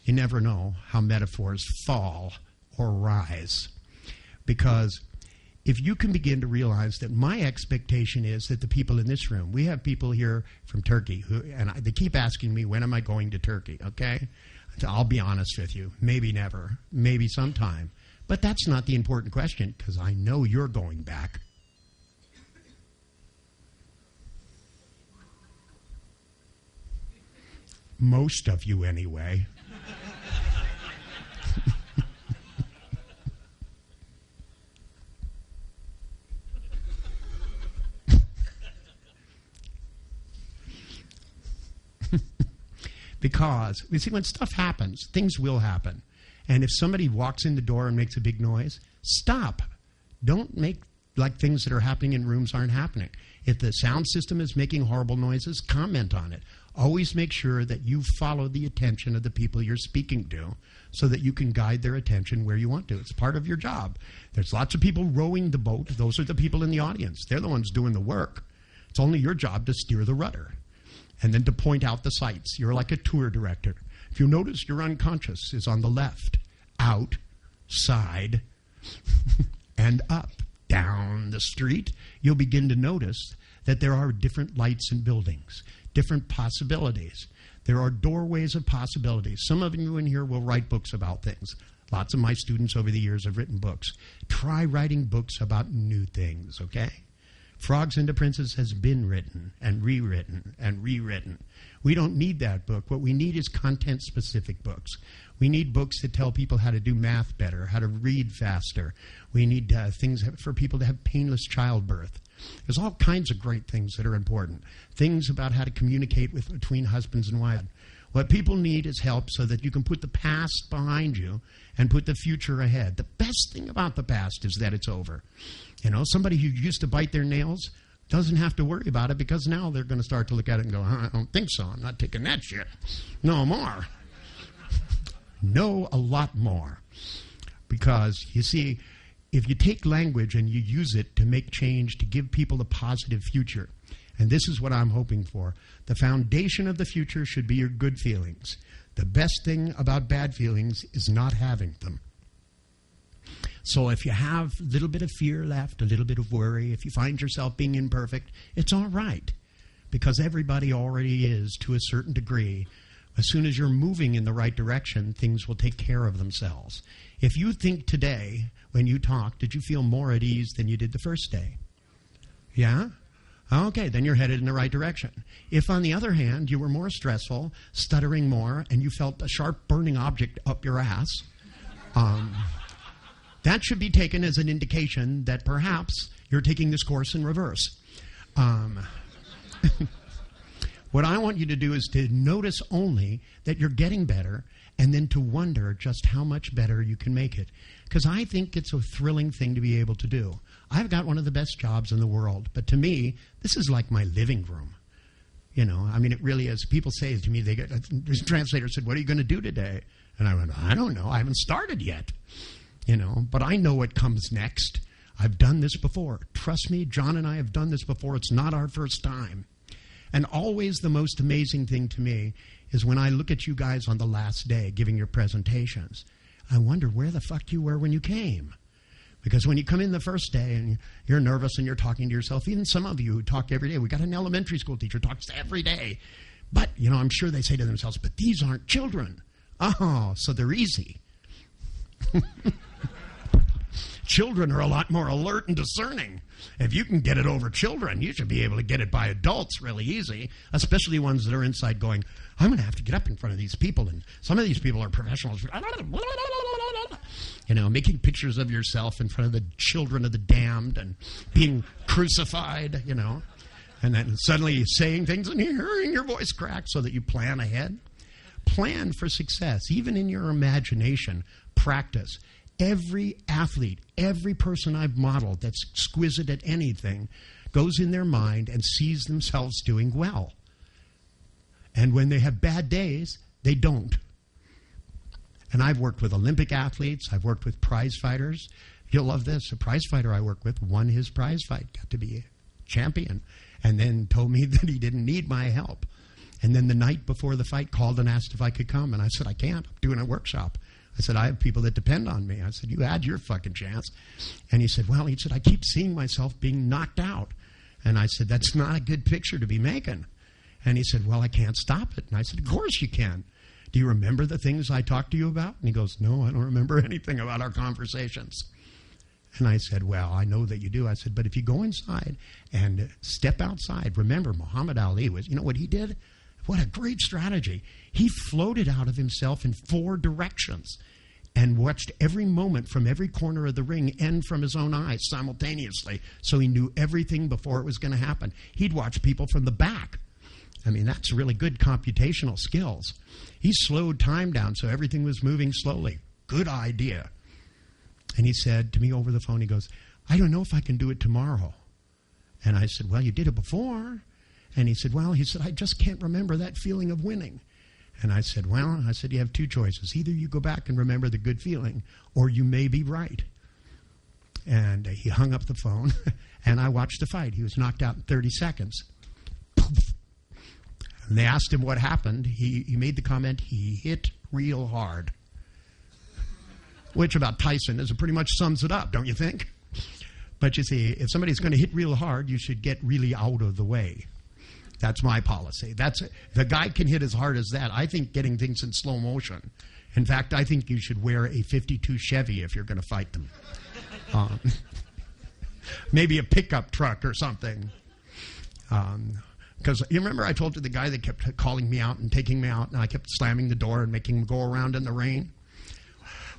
You never know how metaphors fall or rise. Because if you can begin to realize that my expectation is that the people in this room, we have people here from Turkey, they keep asking me, when am I going to Turkey, okay? I'll be honest with you, maybe never, maybe sometime. But that's not the important question, because I know you're going back. Most of you, anyway. Because, you see, when stuff happens, things will happen. And if somebody walks in the door and makes a big noise, stop. Don't make like things that are happening in rooms aren't happening. If the sound system is making horrible noises, comment on it. Always make sure that you follow the attention of the people you're speaking to so that you can guide their attention where you want to. It's part of your job. There's lots of people rowing the boat. Those are the people in the audience. They're the ones doing the work. It's only your job to steer the rudder and then to point out the sights. You're like a tour director. If you notice, your unconscious is on the left, out, side, and up. Down the street, you'll begin to notice that there are different lights in buildings, different possibilities. There are doorways of possibilities. Some of you in here will write books about things. Lots of my students over the years have written books. Try writing books about new things, okay? Frogs into Princes has been written and rewritten and rewritten. We don't need that book. What we need is content-specific books. We need books that tell people how to do math better, how to read faster. We need things for people to have painless childbirth. There's all kinds of great things that are important. Things about how to communicate between husbands and wives. What people need is help so that you can put the past behind you and put the future ahead. The best thing about the past is that it's over. You know, somebody who used to bite their nails doesn't have to worry about it because now they're going to start to look at it and go, I don't think so. I'm not taking that shit. No more. No, a lot more. Because, you see, if you take language and you use it to make change, to give people a positive future, and this is what I'm hoping for, the foundation of the future should be your good feelings. The best thing about bad feelings is not having them. So if you have a little bit of fear left, a little bit of worry, if you find yourself being imperfect, it's all right. Because everybody already is to a certain degree. As soon as you're moving in the right direction, things will take care of themselves. If you think today, when you talk, did you feel more at ease than you did the first day? Yeah? Okay, then you're headed in the right direction. If, on the other hand, you were more stressful, stuttering more, and you felt a sharp burning object up your ass, that should be taken as an indication that perhaps you're taking this course in reverse. What I want you to do is to notice only that you're getting better and then to wonder just how much better you can make it. Because I think it's a thrilling thing to be able to do. I've got one of the best jobs in the world, but to me, this is like my living room. You know, I mean, it really is. People say to me, this translator said, what are you going to do today? And I went, I don't know. I haven't started yet. You know, but I know what comes next. I've done this before. Trust me, John and I have done this before. It's not our first time. And always the most amazing thing to me is when I look at you guys on the last day giving your presentations. I wonder where the fuck you were when you came. Because when you come in the first day and you're nervous and you're talking to yourself, even some of you who talk every day, we got an elementary school teacher who talks every day. But, you know, I'm sure they say to themselves, but these aren't children. Oh, so they're easy. Children are a lot more alert and discerning. If you can get it over children, you should be able to get it by adults really easy, especially ones that are inside going, I'm going to have to get up in front of these people, and some of these people are professionals. You know, making pictures of yourself in front of the children of the damned and being crucified, you know, and then suddenly saying things and hearing your voice crack so that you plan ahead. Plan for success, even in your imagination. Practice. Every athlete, every person I've modeled that's exquisite at anything goes in their mind and sees themselves doing well. And when they have bad days, they don't. And I've worked with Olympic athletes. I've worked with prize fighters. You'll love this. A prize fighter I worked with won his prize fight, got to be a champion, and then told me that he didn't need my help. And then the night before the fight called and asked if I could come. And I said, I can't. I'm doing a workshop. I said, I have people that depend on me. I said, you had your fucking chance. And he said, well, I keep seeing myself being knocked out. And I said, that's not a good picture to be making. And he said, well, I can't stop it. And I said, of course you can. Do you remember the things I talked to you about? And he goes, no, I don't remember anything about our conversations. And I said, well, I know that you do. I said, but if you go inside and step outside, remember Muhammad Ali was, you know what he did? What a great strategy. He floated out of himself in 4 directions and watched every moment from every corner of the ring and from his own eyes simultaneously, so he knew everything before it was going to happen. He'd watch people from the back. I mean, that's really good computational skills. He slowed time down so everything was moving slowly. Good idea. And he said to me over the phone, he goes, I don't know if I can do it tomorrow. And I said, well, you did it before. And he said, I just can't remember that feeling of winning. And I said, you have 2 choices. Either you go back and remember the good feeling, or you may be right. And he hung up the phone, and I watched the fight. He was knocked out in 30 seconds. Poof. And they asked him what happened. He made the comment, he hit real hard. Which about Tyson pretty much sums it up, don't you think? But you see, if somebody's going to hit real hard, you should get really out of the way. That's my policy. The guy can hit as hard as that. I think getting things in slow motion. In fact, I think you should wear a 52 Chevy if you're going to fight them. Maybe a pickup truck or something. Because you remember I told you the guy that kept calling me out and taking me out, and I kept slamming the door and making him go around in the rain?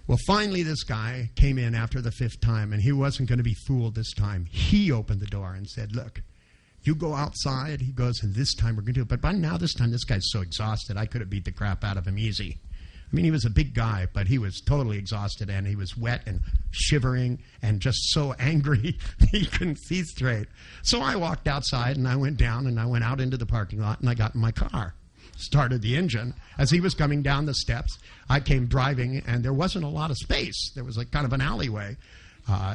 Well, finally this guy came in after the 5th time, and he wasn't going to be fooled this time. He opened the door and said, look, you go outside, he goes, and this time we're going to do it. But by now, this time, this guy's so exhausted, I could have beat the crap out of him easy. I mean, he was a big guy, but he was totally exhausted, and he was wet and shivering and just so angry he couldn't see straight. So I walked outside, and I went down, and I went out into the parking lot, and I got in my car, started the engine. As he was coming down the steps, I came driving, and there wasn't a lot of space. There was like kind of an alleyway.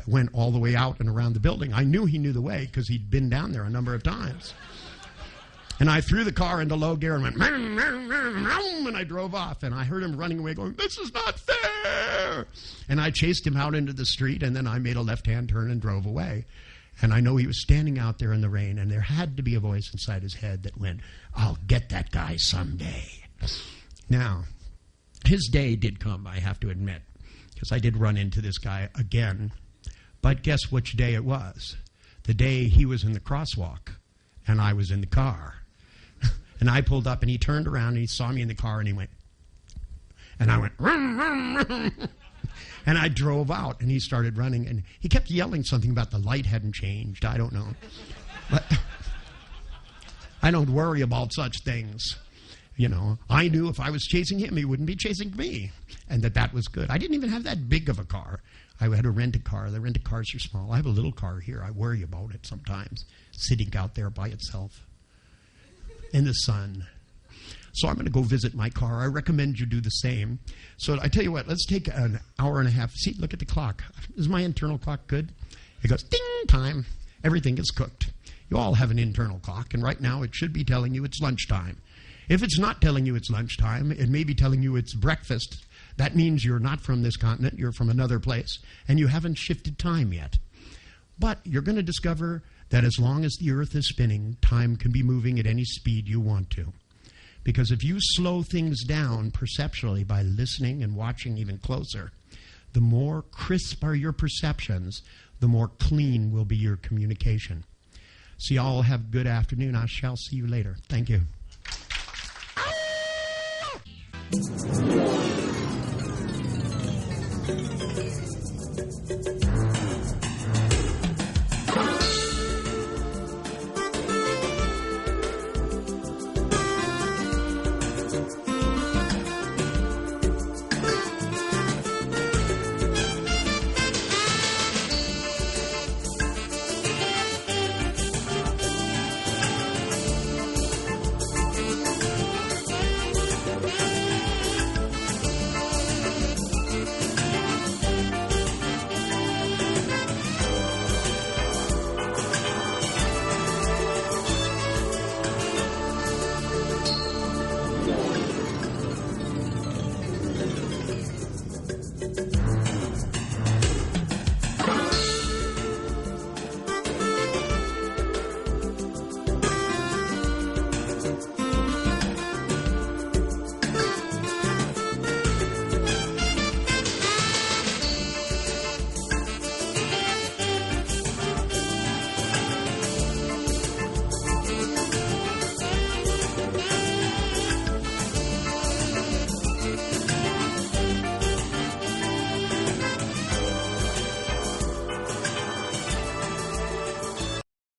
Went all the way out and around the building. I knew he knew the way because he'd been down there a number of times. And I threw the car into low gear and went, and I drove off. And I heard him running away going, this is not fair. And I chased him out into the street, and then I made a left-hand turn and drove away. And I know he was standing out there in the rain, and there had to be a voice inside his head that went, I'll get that guy someday. Now, his day did come, I have to admit, because I did run into this guy again. But guess which day it was? The day he was in the crosswalk, and I was in the car. And I pulled up, and he turned around, and he saw me in the car, and he went, and I went, rum, rum, rum. And I drove out, and he started running, and he kept yelling something about the light hadn't changed. I don't know. But I don't worry about such things. You know, I knew if I was chasing him, he wouldn't be chasing me, and that was good. I didn't even have that big of a car. I had to rent a car. The rented cars are small. I have a little car here. I worry about it sometimes, sitting out there by itself in the sun. So I'm going to go visit my car. I recommend you do the same. So I tell you what, let's take an hour and a half. See, look at the clock. Is my internal clock good? It goes, ding, time. Everything is cooked. You all have an internal clock, and right now it should be telling you it's lunchtime. If it's not telling you it's lunchtime, it may be telling you it's breakfast. That means you're not from this continent, you're from another place, and you haven't shifted time yet. But you're going to discover that as long as the earth is spinning, time can be moving at any speed you want to. Because if you slow things down perceptually by listening and watching even closer, The more crisp are your perceptions, the more clean will be your communication. So y'all have a good afternoon. I shall see you later. Thank you.